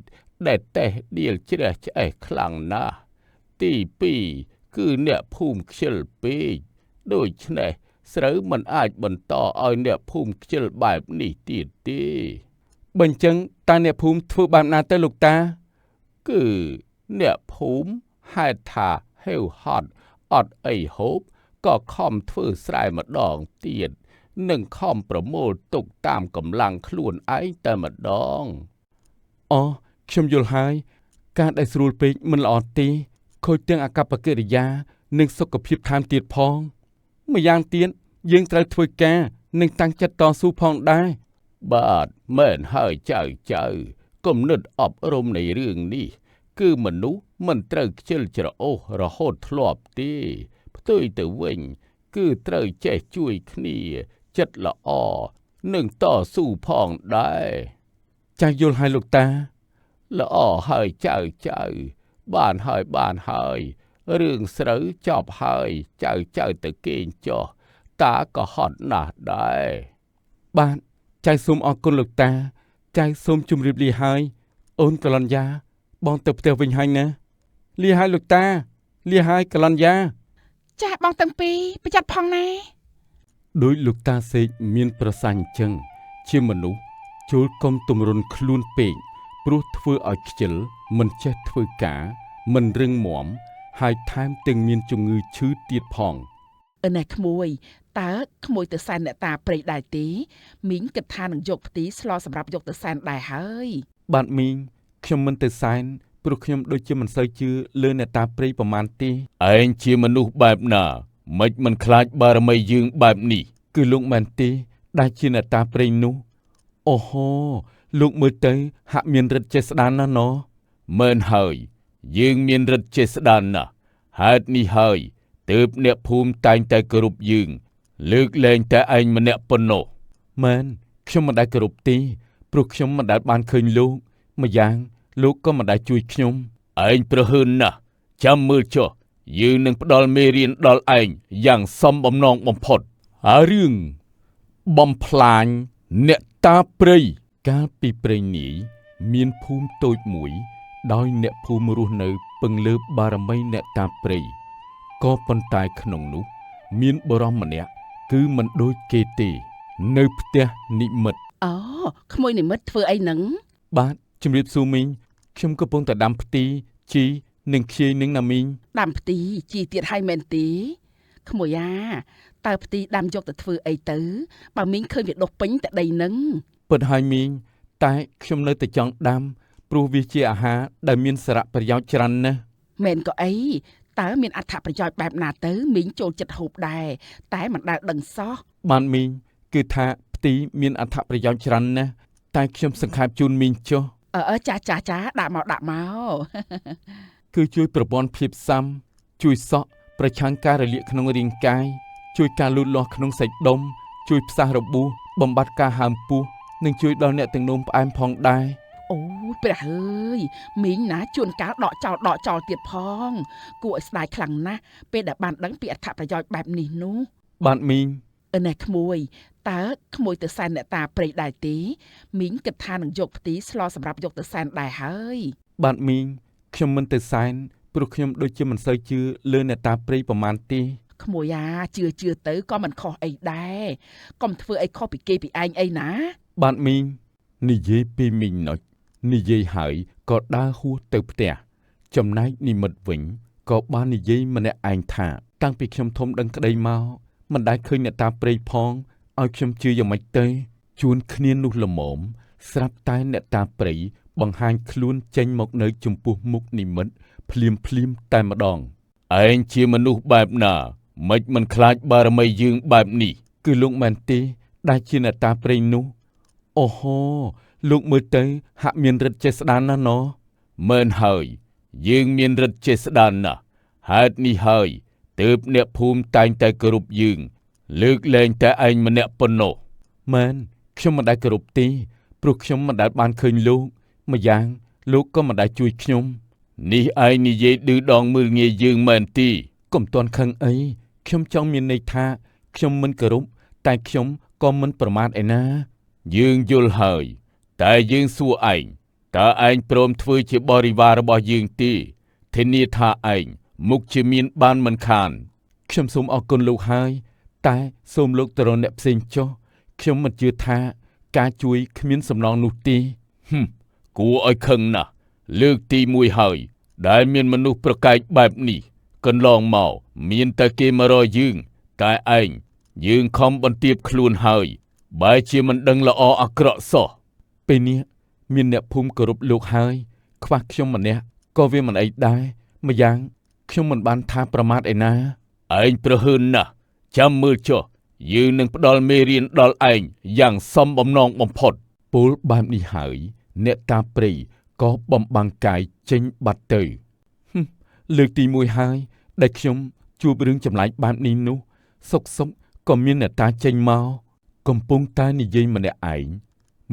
ដែលតេះដៀលជ្រះឆ្អេះខ្លាំងណាស់ទី2គឺអ្នកភូមិខ្ជិលពេកដូច្នេះស្រូវមិនអាចបន្តឲ្យអ្នកភូមិខ្ជិលបែបនេះទៀតទេបើអញ្ចឹងតើអ្នកភូមិធ្វើបែបណាទៅលោកតាគឺអ្នកភូមិហេតុថាហេវហត់អត់អីហូបក៏ខំធ្វើស្រែម្ដងទៀតនឹងខំប្រមូលទុកតាមកម្លាំងខ្លួនឯងតែម្ដងអូខ្ញុំយល់ហើយការដែលស្រួលពេកមិនល្អទេខូចទាំងអាកប្បកិរិយានិងសុខភាពថែមទៀតផងម្យ៉ាងទៀតយើងត្រូវធ្វើការនិងតាំងចិត្តតស៊ូផងដែរបាទមែនហើយចៅគំនិតអប់រំនៃរឿងនេះគឺមនុស្សមិនត្រូវខ្ជិលច្រអូសរហូតធ្លាប់ទេផ្ទុយទៅវិញគឺត្រូវចេះជួយគ្នាចិត្តល្អនិងតស៊ូផងដែរចាស់យល់ហើយលោកតាល្អហើយចៅបានហើយរឿងស្រូវចប់ហើយចៅទៅគេងចុះតាក៏ហត់ណាស់ដែរបាទចៅសូមអរគុណលោកតាចៅសូមជម្រាបលាហើយអូនកលញ្ញាបងទៅផ្ទះវិញហើយណាលាហើយលោកតាលាហើយកលញ្ញាចាស់បងទាំងពីរប្រយ័ត្នផងណាដោយលោកតាសេកមានប្រសាសន៍អញ្ចឹងជាមនុស្សចូលកុំទម្រុនខ្លួនពេកព្រោះធ្វើឲ្យខ្ជិលមិនចេះធ្វើការមិនរឹងមាំហើយថែមទាំងមានជំងឺឈឺទៀតផងណែក្មួយតើក្មួយទៅសែនអ្នកតាព្រៃដែរទេមីងគិតថានឹងយកផ្ទីស្លសម្រាប់យកទៅសែនដែរហើយបាទមីងខ្ញុំមិនទៅសែនព្រោះខ្ញុំដូចជាមិនសូវជឿលើអ្នកតាព្រៃប្រមាណទេឯងជាមនុស្សបែបណាមិនមិនខ្លាចបារមីយើងបែបនេះគឺលោកមែនទេដែលជាអ្នកតាព្រៃនោះអូហូលោកមើលទៅហាក់មានរិទ្ធចេស្តានណាស់ណោះមែនហើយយើងមានរិទ្ធចេស្តានណាស់ហេតុនេះហើយទើបអ្នកភូមិតែងតែគោរពយើងលើកលែងតែឯងម្នាក់ប៉ុណ្ណោះមែនខ្ញុំមិនដែលគោរពទេព្រោះខ្ញុំមិនដែលបានឃើញលោកម្យ៉ាងលោកក៏មិនដែលជួយខ្ញុំឯងប្រហើនណាស់ចាំមើលចុះយើងនឹងផ្ដល់មេរៀនដល់ឯងយ៉ាងសមបំណងបំផុតហើយរឿងបំផ្លាញអ្នកតាព្រៃកាលពីព្រៃនេះមានភូមិតូចមួយដោយអ្នកភូមិរស់នៅពឹងលើបារមីអ្នកតាព្រៃ ក៏ប៉ុន្តែក្នុងនោះមានបរិសម្នាក់គឺមិនដូចគេទេនៅផ្ទះនិមិត្តអូក្មួយនិមិត្តធ្វើអីហ្នឹងបាទជំរាបសួរមីងខ្ញុំកំពុងតែដាំផ្ទីជីនិងខ្ជាយនឹងណាមីងដាំផ្ទីជីទៀតហើយមែនទេក្មួយតើផ្ទីដាំយកទៅធ្វើអីទៅបើមីងឃើញវាដុះពេញតែដីហ្នឹងពិតហើយមីងតែខ្ញុំនៅតែចង់ដាំព្រោះវាជាអាហារដែលមានសារៈប្រយោជន៍ច្រើនណាស់មែនក៏អីតើមានអត្ថប្រយោជន៍បែបណាទៅមីងចូលចិត្តហូបដែរតែមិនដែលដឹងសោះបានមីងគឺថាផ្ទីមានអត្ថប្រយោជន៍ច្រើនណាស់តែខ្ញុំសង្ខេបជូនមីងចុះចាដាក់មកគឺជួយប្រព័ន្ធភាពស៊ាំជួយសក់ប្រឆាំងការរលាកក្នុងរាងកាយជួយការលូតលាស់ក្នុងសាច់ដុំជួយផ្សះរបួសបំបត្តិការហើមពោះនិងជួយដល់អ្នកទាំងនោមផ្អែមផងដែរអូព្រះអើយមីងណាជួនកាលដកចោលទៀតផងគួរឲ្យស្ដាយខ្លាំងណាស់ពេលដែលបានដឹងពីអត្ថប្រយោជន៍បែបនេះនោះបាទមីងណែក្មួយតើក្មួយទៅសែនអ្នកតាព្រៃដែរទេមីងគិតថានឹងយកផ្ទីស្លសម្រាប់យកទៅសែនដែរហើយបាទមីងខ្ញុំមិនទៅសែនព្រោះខ្ញុំដូចជាមិនសូវជឿលើអ្នកតាព្រៃប្រមាណទេក្មួយជឿទៅក៏មិនខុសអីដែរកុំធ្វើអីខុសពីគេពីឯងអីណាបាទមីងនិយាយពីមីងណុចនិយាយហើយក៏ដើរហួសទៅផ្ទះចំណែកនិមិត្តវិញក៏បាននិយាយម្នាក់ឯងថាតាំងពីខ្ញុំធំដឹងក្តីមកមិនដែលឃើញអ្នកតាព្រៃផងឲ្យខ្ញុំជឿយ៉ាងម៉េចទៅជួនគ្នានោះល្មមស្រាប់តែអ្នកតាព្រៃបង្ហាញខ្លួនចេញមកនៅចំពោះមុខនិមិត្តភ្លាមតែម្ដងឯងជាមនុស្សបែបណាមិនមិនខ្លាចបារមីយើងបែបនេះគឺលោកមែនទេដែលជាអ្នកតាព្រៃនោះអូហូលោកមើលទៅហាក់មានរិទ្ធចេស្តានណាស់ណោះមែនហើយយើងមានរិទ្ធចេស្តានណាស់ហេតុនេះហើយទើបអ្នកភូមិតែងតែគោរពយើងលើកលែងតែឯងម្នាក់ប៉ុណ្ណោះមែនខ្ញុំមិនដែលគោរពទេព្រោះខ្ញុំមិនដែលបានឃើញលោកម្យ៉ាងលោកក៏មិនដែលជួយខ្ញុំនេះឯងនិយាយឌឺដងមើលងាយយើងមែនទេកុំទាន់ខឹងអីខ្ញុំចង់មានន័យថាខ្ញុំមិនគោរពតែខ្ញុំក៏មិនប្រមាថឯណាយើងយល់ហើយតែយើងសួរឯងតើឯងព្រមធ្វើជាបរិវាររបស់យើងទេធានាថាឯងមុខជាមានបានមិនខានខ្ញុំសូមអរគុណលោកហើយតែសូមលោកទៅរកអ្នកផ្សេងចុះខ្ញុំមិនជឿថាការជួយគ្មានសំណងនោះទេគួរឲ្យខឹងណាស់លើកទី1ហើយដែលមានមនុស្សប្រកែកបែបនេះកន្លងមកមានតែគេមករកយើងតែឯងយើងខំបន្ទាបខ្លួនហើយបែរជាមិនដឹងល្អអាក្រក់សោះពេលនេះមានអ្នកភូមិគោរពលោកហើយខ្វះខ្ញុំម្នាក់ក៏វាមិនអីដែរម្យ៉ាងខ្ញុំមិនបានថាប្រមាថឯណាឯងប្រហើនណាស់ចាំមើលចុះយើងនឹងផ្ដល់មេរៀនដល់ឯងយ៉ាងសមបំណងបំផុតពលបែបនេះហើយអ្នកតាព្រៃក៏បំបាំងកាយចេញបាត់ទៅលើកទី1ហើយដែលខ្ញុំជួបរឿងចម្លែកបែបនេះនោះសុកក៏មានអ្នកតាចេញមកកំពុងតែនិយាយម្នាក់ឯង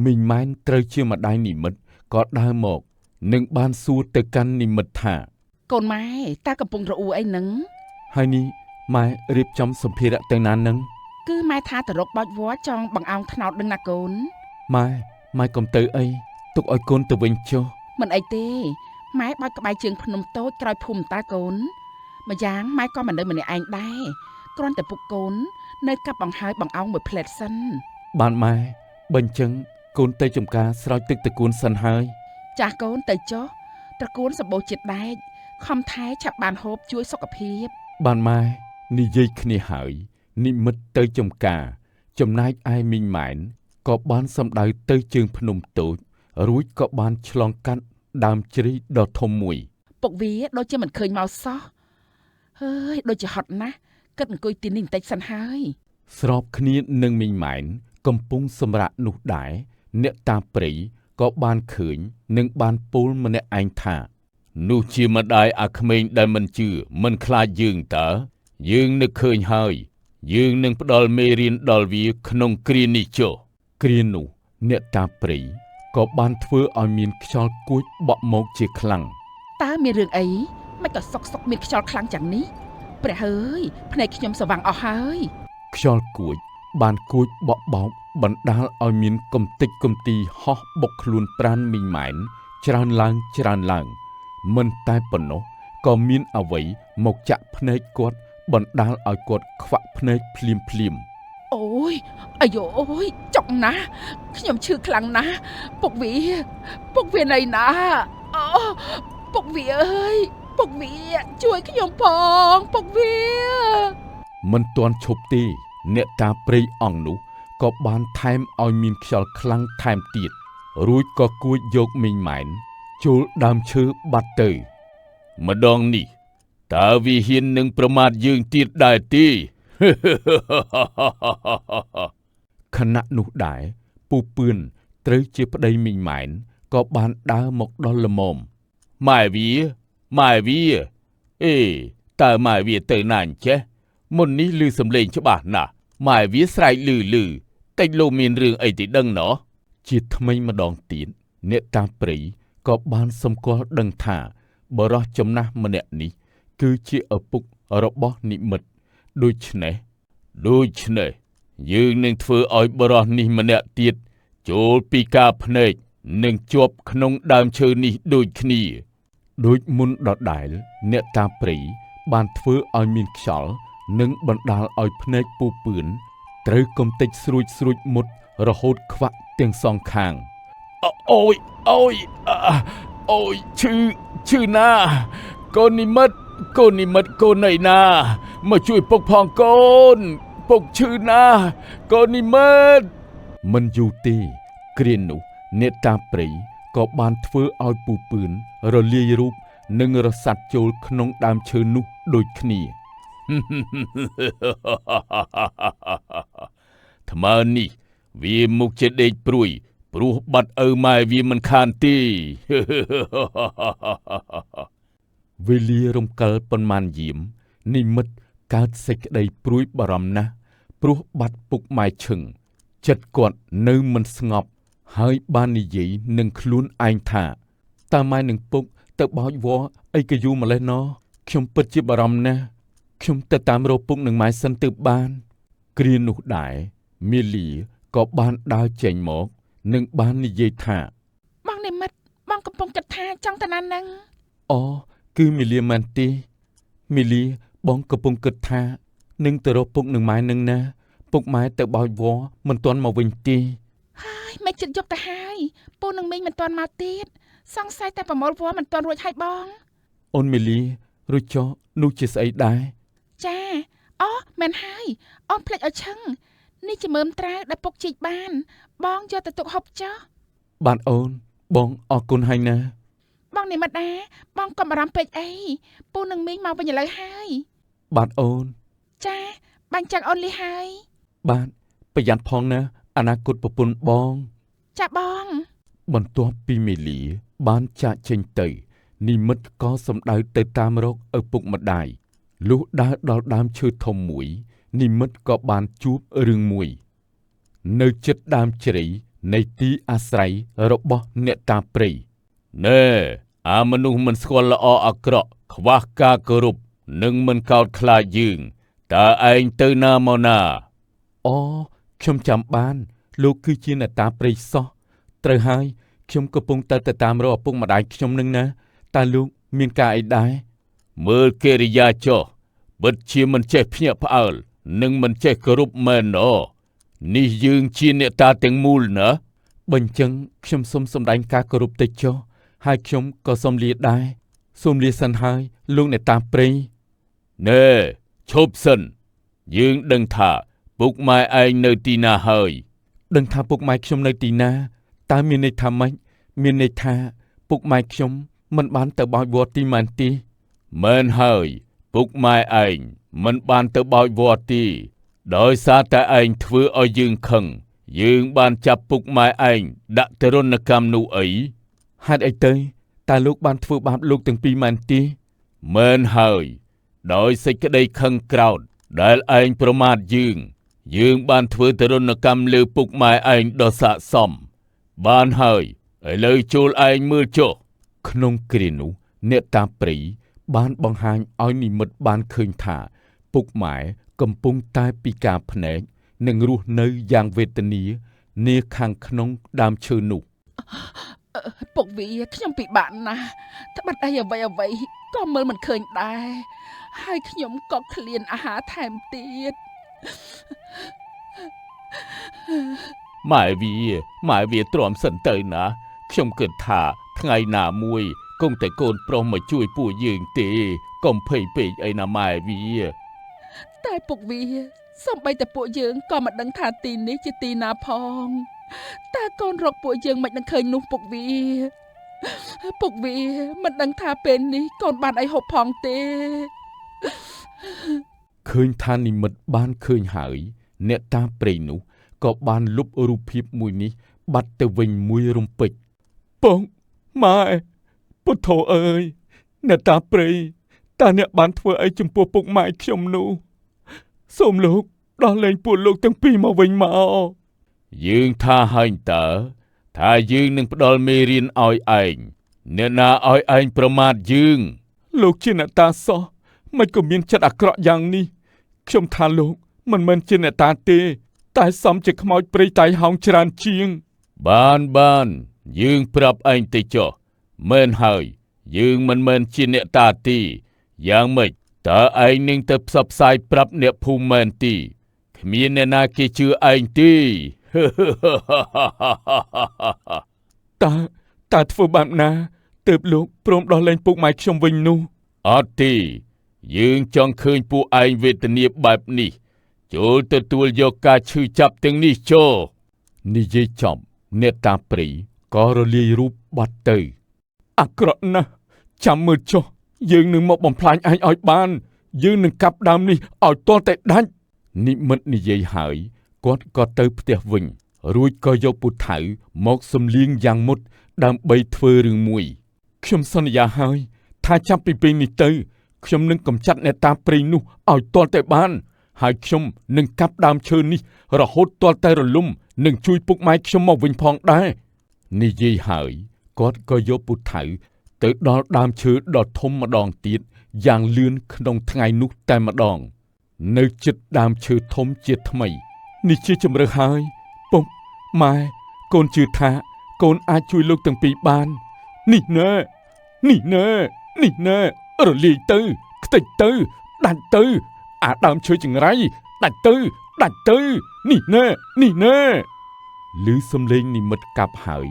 មីងម៉ែនត្រូវជាម្ដាយនិមិត្តក៏ដើរមកនឹងបានសួរទៅកាន់និមិត្តថាកូនម៉ែតើកំពុងរអ៊ូអីហ្នឹងហើយនេះម៉ែរៀបចំសម្ភារៈទៅណានឹងគឺម៉ែថាទៅរកបោចវត្តចង់បង្អោងថ្នោតដឹងណាកូនម៉ែកុំទៅអីទុកឲ្យកូនទៅវិញចុះមិនអីទេម៉ែបោចក្បែរជើងភ្នំតូចក្រោយភូមិតាកូនម្យ៉ាងម៉ែក៏មិននៅម្នាក់ឯងដែរគ្រាន់តែពុកកូននៅកាប់បង្ហើយបង្អោងមួយផ្លែតសិនបានម៉ែបើអញ្ចឹងកូនទៅចំការស្រោចទឹកតកូនសិនហើយចាស់កូនទៅចុះត្រកូលសម្បូរជាតិដែកខំថែឆាប់បានហូបជួយសុខភាពបានម៉ែនិយាយគ្នាហើយនិមិត្តទៅចំការចំណែកឯមីងម៉ែនក៏បានសម្ដៅទៅជើងភ្នំតូចរួចក៏បានឆ្លងកាត់ដើមជ្រៃដ៏ធំមួយពុកវាដូចជាមិនឃើញមកសោះហើយដូចជាហត់ណាស់គិតអង្គុយទីនេះបន្តិចសិនហើយស្របគ្នានឹងមីងម៉ែនកំពុងសម្រាកនោះដែរអ្នកតាព្រៃក៏បានឃើញនិងបានពោលម្នាក់ឯងថានោះជាម្ដាយអាក្មេងដែលមិនជឿមិនខ្លាចយើងតើយើងនឹកឃើញហើយយើងនឹងផ្ដល់មេរៀនដល់វាក្នុងគ្រានេះចុះគ្រានោះអ្នកតាព្រៃក៏បានធ្វើឲ្យមានខ្យល់គួចបក់មកជាខ្លាំងតើមានរឿងអីមិនក៏សុកមានខ្យល់ខ្លាំងយ៉ាងនេះព្រះអើយភ្នែកខ្ញុំស្វាំងអស់ហើយខ្យល់គួចបានគួចបក់បោកបណ្ដាលឲ្យមានកំទេចកំទីហោះបុកខ្លួនប្រានមីងម៉ែនច្រើនឡើងមិនតែប៉ុណ្ណោះ ក៏មានអ្វីមកចាក់ភ្នែកគាត់បណ្ដាលឲ្យគាត់ខ្វាក់ភ្នែកភ្លាមៗ អូយអាយអូយចុកណាស់ខ្ញុំឈឺខ្លាំងណាស់ពុកវាណៃណាអូពុកវាអើយពុកវាជួយខ្ញុំផងពុកវា មិនទាន់ឈប់ទេអ្នកតាព្រៃអង្គនោះក៏បានថែមឲ្យមានខ្យល់ខ្លាំងថែមទៀតរួចក៏គួចយកមីងម៉ែនចូលដើមឈើបាត់ទៅម្ដងនេះតើវាហ៊ាននឹងប្រមាថយើងទៀតដែរទេ ខណៈនោះដែរពូពឿនត្រូវជាប្តីមីងម៉ែនក៏បានដើរមកដល់ល្មមម៉ែវាអេតើម៉ែវាទៅណាអញ្ចេះមុននេះឮសំឡេងច្បាស់ណាស់ម៉ែវាស្រែកលឺតិចលោកមានរឿងអីទីដឹងណោះជាថ្មីម្ដងទៀតអ្នកតាព្រៃក៏បានសម្គាល់ដឹងថាបរិះចំណាស់ម្នាក់នេះគឺជាឪពុករបស់និមិត្តដូច្នេះយើងនឹងធ្វើឲ្យបរិះនេះម្នាក់ទៀតចូលពីការភ្នែកនឹងជាប់ក្នុងដើមឈើនេះដូចគ្នាដូចមុនដដែលអ្នកតាព្រៃបានធ្វើឲ្យមានខ្យល់និងបណ្ដាលឲ្យភ្នែកពូពឿនត្រូវកំទេចស្រួចមុតរហូតខ្វាក់ទាំងសងខាងអូយឈឺណាកូននិមិត្តកូនណៃណាមកជួយពុកផងកូនពុកឈឺណាកូននិមិត្តមិនយូរទេគ្រានោះអ្នកតាព្រៃក៏បានធ្វើឲ្យពូពឿនរលាយរូបនិងរសាត់ចូលក្នុងដើមឈើនោះដូចគ្នា ថ្មើរនេះវាមុខជាដេកព្រួយព្រោះបាត់ឪម៉ែវាមិនខានទេ វេលារំកិលប៉ុន្មានយាមនិមិត្តកើតសេចក្តីព្រួយបារម្ភណាស់ព្រោះបាត់ពុកម៉ែឈឹងចិត្តគាត់នៅមិនស្ងប់ហើយបាននិយាយនឹងខ្លួនឯងថាតើម៉ែនឹងពុកទៅបោចវល្លិអីក៏យូរម្លេះណោះខ្ញុំពិតជាបារម្ភណាស់ខ្ញុំទៅតាមរកពុកនឹងម៉ែសិនទើបបានគ្រានោះដែរមាលីក៏បានដើរចេញមកនិងបាននិយាយថាបងនិមិត្តបងកំពុងគិតថាចង់ទៅណានឹងអូគឺមាលីមែនទេមាលីបងកំពុងគិតថានឹងទៅរកពុកនឹងម៉ែនឹងណាពុកម៉ែទៅបោចវល្លិមិនទាន់មកវិញទេហើយមិនចិត្តយកទៅហើយពូនឹងមីងមិនទាន់មកទៀតសង្ស័យតែប្រមូលវល្លិមិនទាន់រួចហើយបងអូនមាលីរួចចុះនោះជាស្អីដែរចាអូមែនហើយអូនភ្លេចឲ្យឈឹងនេះជាមើមត្រាវដែលពុកជីកបានបងយកទៅទុកហូបចុះបានអូនបងអរគុណហើយណាបងនិមិត្តណាបងកុំបារម្ភពេកអីពូនឹងមីងមកវិញឥឡូវហើយបាទអូនចាបាញ់ចឹងអូនលីហើយបាទប្រយ័ត្នផងណាអនាគតប្រពន្ធបងចាបងបន្ទាប់ពីមេលីបានចាកចេញទៅនិមិត្តក៏សម្ដៅទៅតាមរកឪពុកម្ដាយលុះដើរដល់ដើមឈើធំមួយនិមិត្តក៏បានជួបរឿងមួយនៅជិតដើមជ្រៃនៃទីអាស្រ័យរបស់អ្នកតាព្រៃណែអាមនុស្សមិនស្គាល់ល្អអាក្រក់ខ្វះការគោរពនិងមិនកោតខ្លាចយើងតើឯងទៅណាមកណាអូខ្ញុំចាំបានលោកគឺជាអ្នកតាព្រៃសោះត្រូវហើយខ្ញុំកំពុងទៅតាមរកឪពុកម្ដាយខ្ញុំនឹងណាតើលោកមានការអីដែរមើលកិរិយាចុះពិតជាមិនចេះភ្ញាក់ផ្អើលនិងមិនចេះគោរពមែនណោនេះយើងជាអ្នកតាទាំងមូលណាបើអញ្ចឹងខ្ញុំសូមសម្ដែងការគោរពទៅចុះហើយខ្ញុំក៏សូមលាដែរសូមលាសិនហើយលោកអ្នកតាព្រៃណែឈប់សិនយើងដឹងថាពុកម៉ែឯងនៅទីណាហើយដឹងថាពុកម៉ែខ្ញុំនៅទីណាតើមានន័យថាម៉េចមានន័យថាពុកម៉ែខ្ញុំមិនបានទៅបោចវល្លិទីមែនទេមែនហើយពុកម៉ែឯងមិនបានទៅបោចវល្លិទីដោយសារតែឯងធ្វើឲ្យយើងខឹងយើងបានចាប់ពុកម៉ែឯងដាក់ទរណកម្មនោះអីហេតុអីទៅតើលោកបានធ្វើបាបលោកទាំងពីរមែនទេមែនហើយដោយសេចក្តីខឹងក្រោធដែលឯងប្រមាថយើងបានធ្វើទរណកម្មលើពុកម៉ែឯងដ៏ស័ក្តិសមបានហើយឥឡូវចូលឯងមើលចុះក្នុងគ្រានោះអ្នកតាព្រៃបានបង្ហាញឲ្យនិមិត្តបានឃើញថាពុកម៉ែកំពុងតែពិការភ្នែកនិងរស់នៅយ៉ាងវេទនានាខាងក្នុងដើមឈើនោះ ពុកវាខ្ញុំពិបាកណាស់ត្បិតអីអ្វីក៏មើលមិនឃើញដែរហើយខ្ញុំក៏ឃ្លានអាហារថែមទៀតម៉ែវាទ្រាំសិនទៅណាខ្ញុំគិតថាថ្ងៃណាមួយគង់តែកូនប្រុសមកជួយពួកយើងទេកុំភ័យពេកអីណាម៉ែវាតែពុកវាសូម្បីតែពួកយើងក៏មិនដឹងថាទីនេះជាទីណាផងតើកូនរកពួកយើងមិននឹងឃើញនោះពុកវាមិនដឹងថាពេលនេះកូនបានអីហូបផងទេឃើញថានិមិត្តបានឃើញហើយអ្នកតាព្រៃនោះក៏បានលុបរូបភាពមួយនេះបាត់ទៅវិញមួយរំពេចបងម៉ែពុទ្ធោអើយអ្នកតាព្រៃតើអ្នកបានធ្វើអីចំពោះពុកម៉ែខ្ញុំនោះសូមលោកដោះលែងពួកលោកទាំងពីរមកវិញមកយើងថាហើយតើថាយើងនឹងផ្ដល់មេរៀនឲ្យឯងអ្នកណាឲ្យឯងប្រមាថយើងលោកជាអ្នកតាសោះមិនក៏មានចិត្តអាក្រក់យ៉ាងនេះខ្ញុំថាលោកមិនមែនជាអ្នកតាទេតែសំជាខ្មោចព្រៃតៃហោងច្រើនជាងបានយើងប្រាប់ឯងទៅចុះមែនហើយយើងមិនមែនជាអ្នកតាទេយ៉ាងម៉េចតើឯងនឹងទៅផ្សព្វផ្សាយប្រាប់អ្នកភូមិមែនទេគ្មានអ្នកណាគេជឿឯងទេតើធ្វើបែបណាទើបលោកព្រមដោះលែងពុកម៉ែខ្ញុំវិញនោះអត់ទេយើងចង់ឃើញពួកឯងវេទនាបែបនេះចូលទទួលយកការឈឺចាប់ទាំងនេះចូលនិយាយចប់អ្នកតាព្រៃក៏រលាយរូបបាត់ទៅអាក្រក់ណាស់ចាំមើលចុះយើងនឹងមកបំផ្លាញឯងឲ្យបានយើងនឹងកាប់ដើមនេះឲ្យទាល់តែដាច់និមិត្តនិយាយហើយគាត់ក៏ទៅផ្ទះវិញរួចក៏យកពូថៅមកសំលៀងយ៉ាងមុតដើម្បីធ្វើរឿងមួយខ្ញុំសន្យាហើយថាចាប់ពីពេលនេះទៅខ្ញុំនឹងកម្ចាត់អ្នកតាព្រៃនោះឲ្យទាល់តែបានហើយខ្ញុំនឹងកាប់ដើមឈើនេះរហូតទាល់តែរលំនឹងជួយពុកម៉ែខ្ញុំមកវិញផងដែរនិយាយហើយគាត់ក៏យកពូថៅទៅដល់ដើមឈើដ៏ធំម្ដងទៀតយ៉ាងលឿនក្នុងថ្ងៃនោះតែម្ដងនៅជិតដើមឈើធំជាថ្មីនេះជាជំរើសហើយពុកម៉ែកូនជឿថាកូនអាចជួយលោកទាំងពីរបាននេះណែរលាយទៅខ្ទេចទៅដាច់ទៅអាដើមឈើចង្រៃដាច់ទៅនេះណែឮសំឡេងនិមិត្តកាប់ហើយ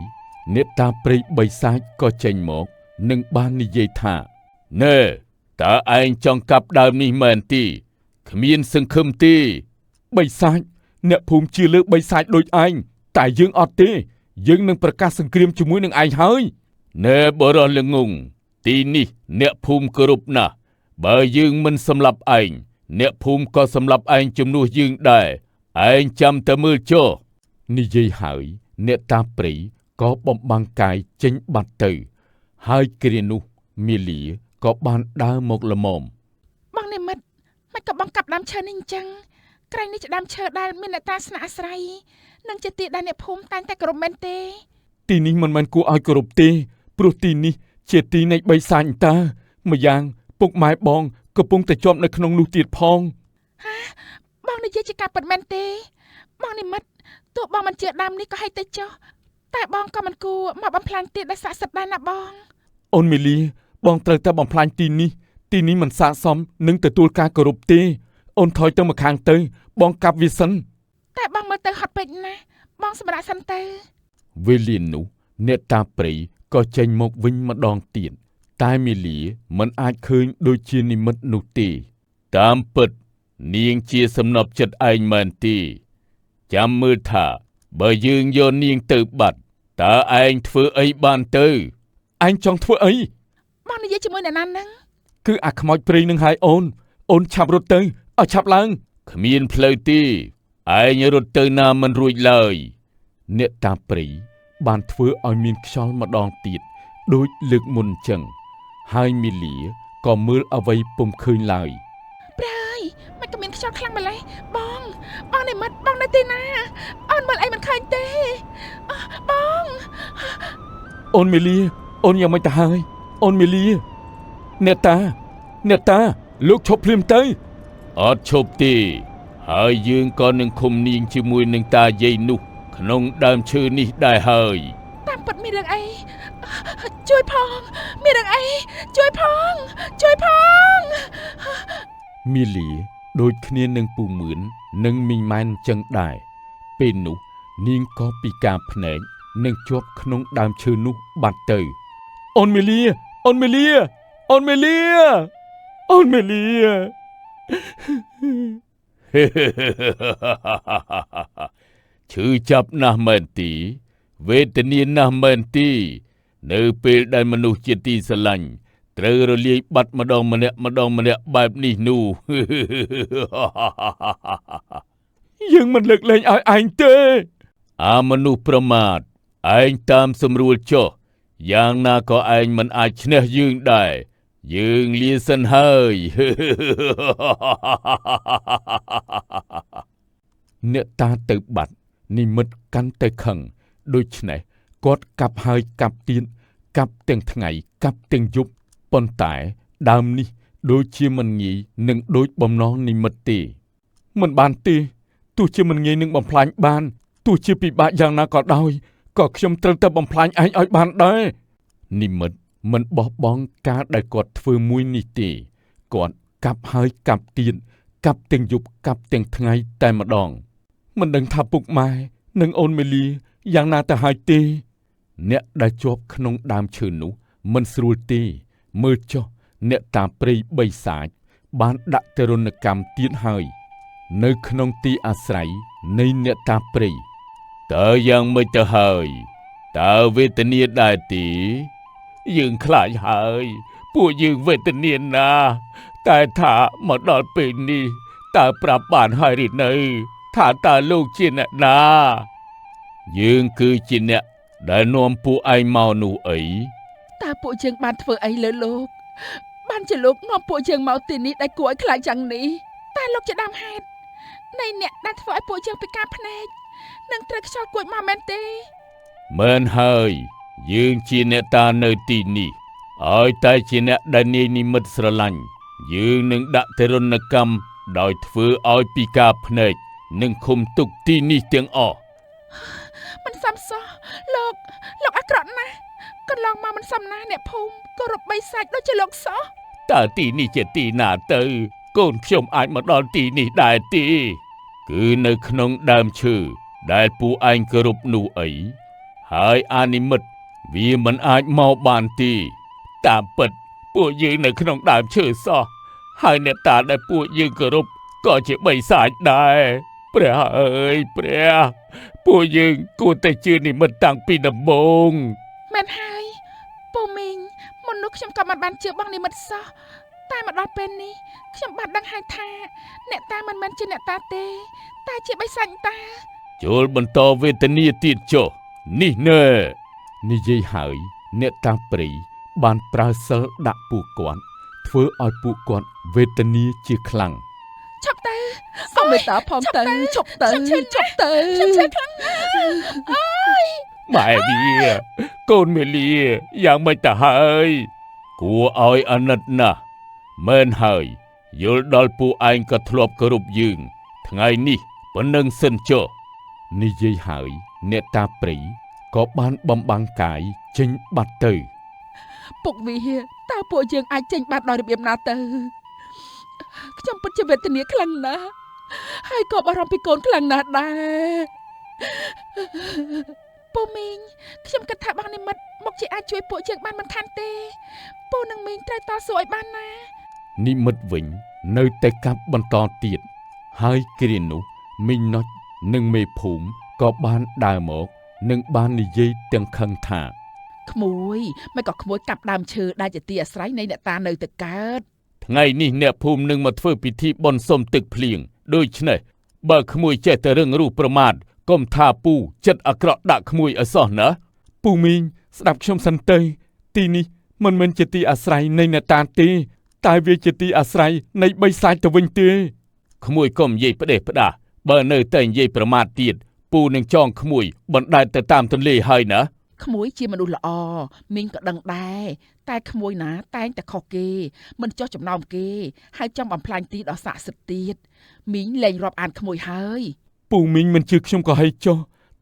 អ្នកតាព្រៃបិសាចក៏ចេញមកនឹងបាននិយាយថាណែតើឯងចង់កាប់ដើមនេះមែនទេគ្មានសង្ឃឹមទេបិសាចអ្នកភូមិជឿលើបិសាចដូចឯងតែយើងអត់ទេយើងនឹងប្រកាសសង្គ្រាមជាមួយនឹងឯងហើយណែបរោះល្ងងទីនេះអ្នកភូមិគោរពណាស់បើយើងមិនសម្លាប់ឯងអ្នកភូមិក៏សម្លាប់ឯងជំនួសយើងដែរឯងចាំតែមើលចុះនិយាយហើយអ្នកតាព្រៃក៏បំបាំងកាយចេញបាត់ទៅហើយគ្រានោះមាលាក៏បានដើរមកល្មមបងនិមិត្តមិនក៏បងកាប់ដើមឈើនេះអញ្ចឹងក្រែងនេះជាដើមឈើដែលមានអ្នកតាស្នាក់អាស្រ័យនិងជាទីដែលអ្នកភូមិតែងតែគោរពមែនទេទីនេះមិនមែនគួរឲ្យគោរពទេព្រោះទីនេះជាទីនៃបិសាចតម្យ៉ាងពុកម៉ែបងកំពុងតែជាប់នៅក្នុងនោះទៀតផងបងនិយាយជាការពិតមែនទេបងនិមិត្តទោះបងមិនជឿដើមនេះក៏ឲ្យទៅចុះតែបងក៏មិនគួរមកបំផ្លាញទីដែលស័ក្តិសិទ្ធិដែរណាបងអូនមីលីបងត្រូវតែបំផ្លាញទីនេះមិនស័ក្តិសមនឹងទទួលការគោរពទេអូនថយទៅម្ខាងទៅបងកាប់វាសិនតែបងមើលទៅហត់ពេកណាស់បងសម្រាប់សិនទៅវេលានោះអ្នកតាព្រៃក៏ចេញមកវិញម្ដងទៀតតែមីលីមិនអាចឃើញដូចជានិមិត្តនោះទេតាមពិតនាងជាសំណប់ចិត្តឯងមែនទេចាំមើលថាបើយើងយកនាងទៅបាត់តើឯងធ្វើអីបានទៅឯងចង់ធ្វើអីបងនិយាយជាមួយអ្នកណាហ្នឹងគឺអាខ្មោចព្រៃនឹងហើយអូនឆាប់រត់ទៅឲ្យឆាប់ឡើងគ្មានផ្លូវទេឯងរត់ទៅណាមិនរួចឡើយអ្នកតាព្រៃបានធ្វើឲ្យមានខ្យល់ម្ដងទៀតដូចលើកមុនចឹងហើយមីលាក៏មើលអ្វីពុំឃើញឡើយប្រើយមិនក៏មានខ្យល់ខ្លាំងម្ល៉េះបងនិមិត្តបងនៅទីណាអូនមើលអីមិនឃើញទេបងអូនមីលាអូនយ៉ាងម៉េចទៅហើយអូនមីលាអ្នកតាលោកឈប់ភ្លាមទៅអត់ឈប់ទេហើយយើងក៏នឹងឃុំនាងជាមួយនឹងតាយាយនោះក្នុងដើមឈើនេះដែរហើយតាមពិតមានរឿងអី ជួយផងមានរឿងអីជួយផងមីលីដូចគ្នានឹងពូមឿននិងមីងម៉ែនចឹងដែរពេលនោះនាងក៏ពិការភ្នែកនិងជាប់ក្នុងដើមឈើនោះបាត់ទៅអូនមីលីឈឺចាប់ណាស់មែនទីវេទនាណាស់មែនទីនៅពេលដែលមនុស្សជាទីស្រឡាញ់ត្រូវរលាយបាត់ម្ដងម្នាក់បែបនេះនោះ យើងមិនលើកលែងឲ្យឯងទេអាមនុស្សប្រមាថឯងតាមសម្រួលចុះយ៉ាងណាក៏ឯងមិនអាចឈ្នះយើងដែរយើងលាសិនហើយ អ្នកតាទៅបាត់និមិត្តកាន់តែខឹងដូច្នេះគាត់កាប់ហើយកាប់ទៀតកាប់ទាំងថ្ងៃកាប់ទាំងយប់ប៉ុន្តែដើមនេះដូចជាមិនងាយនឹងដូចបំណងនិមិត្តទេមិនបានទេទោះជាមិនងាយនឹងបំផ្លាញបានទោះជាពិបាកយ៉ាងណាក៏ដោយក៏ខ្ញុំត្រូវតែបំផ្លាញឯងឲ្យបានដែរនិមិត្តមិនបោះបង់ការដែលគាត់ធ្វើមួយនេះទេគាត់កាប់ហើយកាប់ទៀតកាប់ទាំងយប់កាប់ទាំងថ្ងៃតែម្ដងមិនដឹងថាពុកម៉ែនិងអូនមេលីយ៉ាងណាទៅហើយទេអ្នកដែលជាប់ក្នុងដើមឈើនោះមិនស្រួលទេមើលចុះអ្នកតាព្រៃបីសាច់បានដាក់ទរណកម្មទៀតហើយនៅក្នុងទីអាស្រ័យនៃអ្នកតាព្រៃតើយ៉ាងម៉េចទៅហើយតើវេទនាដែរទេយើងខ្លាចហើយពួកយើងវេទនាណាស់តែថាមកដល់ពេលនេះតើប្រាប់បានហើយឬនៅថាតើលោកជាអ្នកណាយើងគឺជាអ្នកដែលនាំពួកឯងមកនោះអីតើពួកយើងបានធ្វើអីលើលោកបានជាលោកនាំពួកយើងមកទីនេះដែលគួរឲ្យខ្លាចយ៉ាងនេះតែលោកជាដើមហេតុនៃអ្នកដែលធ្វើឲ្យពួកយើងពិការភ្នែកនឹងត្រូវខ្យល់គួចមកមែនទេមែនហើយយើងជាអ្នកតានៅទីនេះឲ្យតែជាអ្នកដែលនាយនិមិត្តស្រឡាញ់យើងនឹងដាក់ទរណកម្មដោយធ្វើឲ្យពិការភ្នែកនិងឃុំទុកទីនេះទាំងអស់មិនសមសោះលោកអាក្រក់ណាស់កន្លងមកមិនសមណាស់អ្នកភូមិគោរពបីសាច់ដូចជាលោកសោះតើទីនេះជាទីណាទៅកូនខ្ញុំអាចមកដល់ទីនេះដែរទេគឺនៅក្នុងដើមឈើដែលពួកឯងគោរពនោះអីហើយអានិមិត្តវាមិនអាចមកបានទេតាមពិតពួកយើងនៅក្នុងដើមឈើសោះហើយអ្នកតាដែលពួកយើងគោរពក៏ជាបីសាច់ដែរព្រះអើយព្រះពួកយើងគួរតែជឿនិមិត្តតាំងពីដំបូងមែនហើយពូមីងមុននោះខ្ញុំក៏មិនបានជឿបងនិមិត្តសោះតែមកដល់ពេលនេះខ្ញុំបានដឹងហើយថាអ្នកតាមិនមែនជាអ្នកតាទេតែជាបិសាចតាចូលបន្តវេទនាទៀតចុះនេះណែនិយាយហើយអ្នកតាព្រៃបានប្រើសិលដាក់ពួកគាត់ធ្វើឲ្យពួកគាត់វេទនាជាខ្លាំងឈប់ទៅសុំមេត្តាផងទៅឈប់ទៅខ្ញុំឈឺខ្លាំងណាស់អើយម៉ែវាកូនមេលីយ៉ាងម៉េចទៅហើយគួរឲ្យអាណិតណាស់មែនហើយយល់ដល់ពួកឯងក៏ធ្លាប់គោរពយើងថ្ងៃនេះប៉ុណ្ណឹងសិនចុះនិយាយហើយអ្នកតាព្រៃក៏បានបំបាំងកាយចេញបាត់ទៅពុកវាតើពួកយើងអាចចេញបាត់ដោយរបៀបណាទៅខ្ញុំពិតជាវេទនាខ្លាំងណាស់ហើយក៏បារម្ភពីកូនខ្លាំងណាស់ដែរពូមីងខ្ញុំគិតថាបងនិមិត្តមកជាអាចជួយពួកយើងបានមិនខានទេពូនិងមីងត្រូវតស៊ូឲ្យបានណានិមិត្តវិញនៅតែកាប់បន្តទៀតហើយគ្រានោះមីងណុចនិងមេភូមិក៏បានដើរមកនិងបាននិយាយទាំងខឹងថាក្មួយមិនក៏ក្មួយកាប់ដើមឈើដែលជាទីអាស្រ័យនៃអ្នកតានៅទៅកើតថ្ងៃនេះអ្នកភូមិនឹងមកធ្វើពិធីបុណ្យសុំទឹកភ្លៀងដូច្នេះបើក្មួយចេះតែរឹងរូសប្រមាថកុំថាពូចិត្តអាក្រក់ដាក់ក្មួយឲ្យសោះណាពូមីងស្ដាប់ខ្ញុំសិនទៅទីនេះមិនមែនជាទីអាស្រ័យនៃអ្នកតាទេតែវាជាទីអាស្រ័យនៃបីសាច់ទៅវិញទេក្មួយកុំនិយាយផ្ដេសផ្ដាសបើនៅតែនិយាយប្រមាថទៀតពូនឹងចងក្មួយបណ្ដែតទៅតាមទន្លេហើយណាក្មួយជាមនុស្សល្អមីងក៏ដឹងដែរតែក្មួយណាតែងតែខុសគេមិនចោះចំណោមគេហើយចង់បំផ្លាញទីដ៏ស័ក្តិសិទ្ធិទៀតមីងលែងរាប់អានក្មួយហើយពូមីងមិនជឿខ្ញុំក៏ហីចុះ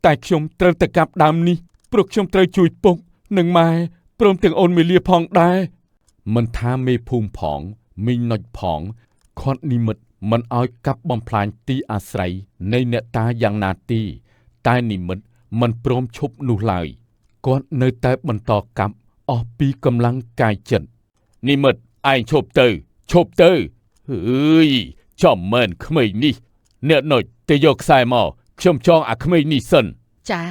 តែខ្ញុំត្រូវតែកាប់ដើមនេះព្រោះខ្ញុំត្រូវជួយពុក នឹងម៉ែព្រមទាំងអូនមីលាផងដែរមិនថាមេភូមិផងមីងនុចផងខាត់និមិត្តមិនឲ្យកាប់បំផ្លាញទីអាស្រ័យនៃអ្នកតាយ៉ាងណាទីតែនិមិត្តមិនព្រមឈប់នោះឡើយគាត់នៅតែបន្តកាប់អស់ពីកម្លាំងកាយចិត្តនិមិត្តឯងឈប់ទៅអើយចំមែនក្មេងនេះអ្នកនុចទៅយកខ្សែមកខ្ញុំចងអាក្មេងនេះសិន ចា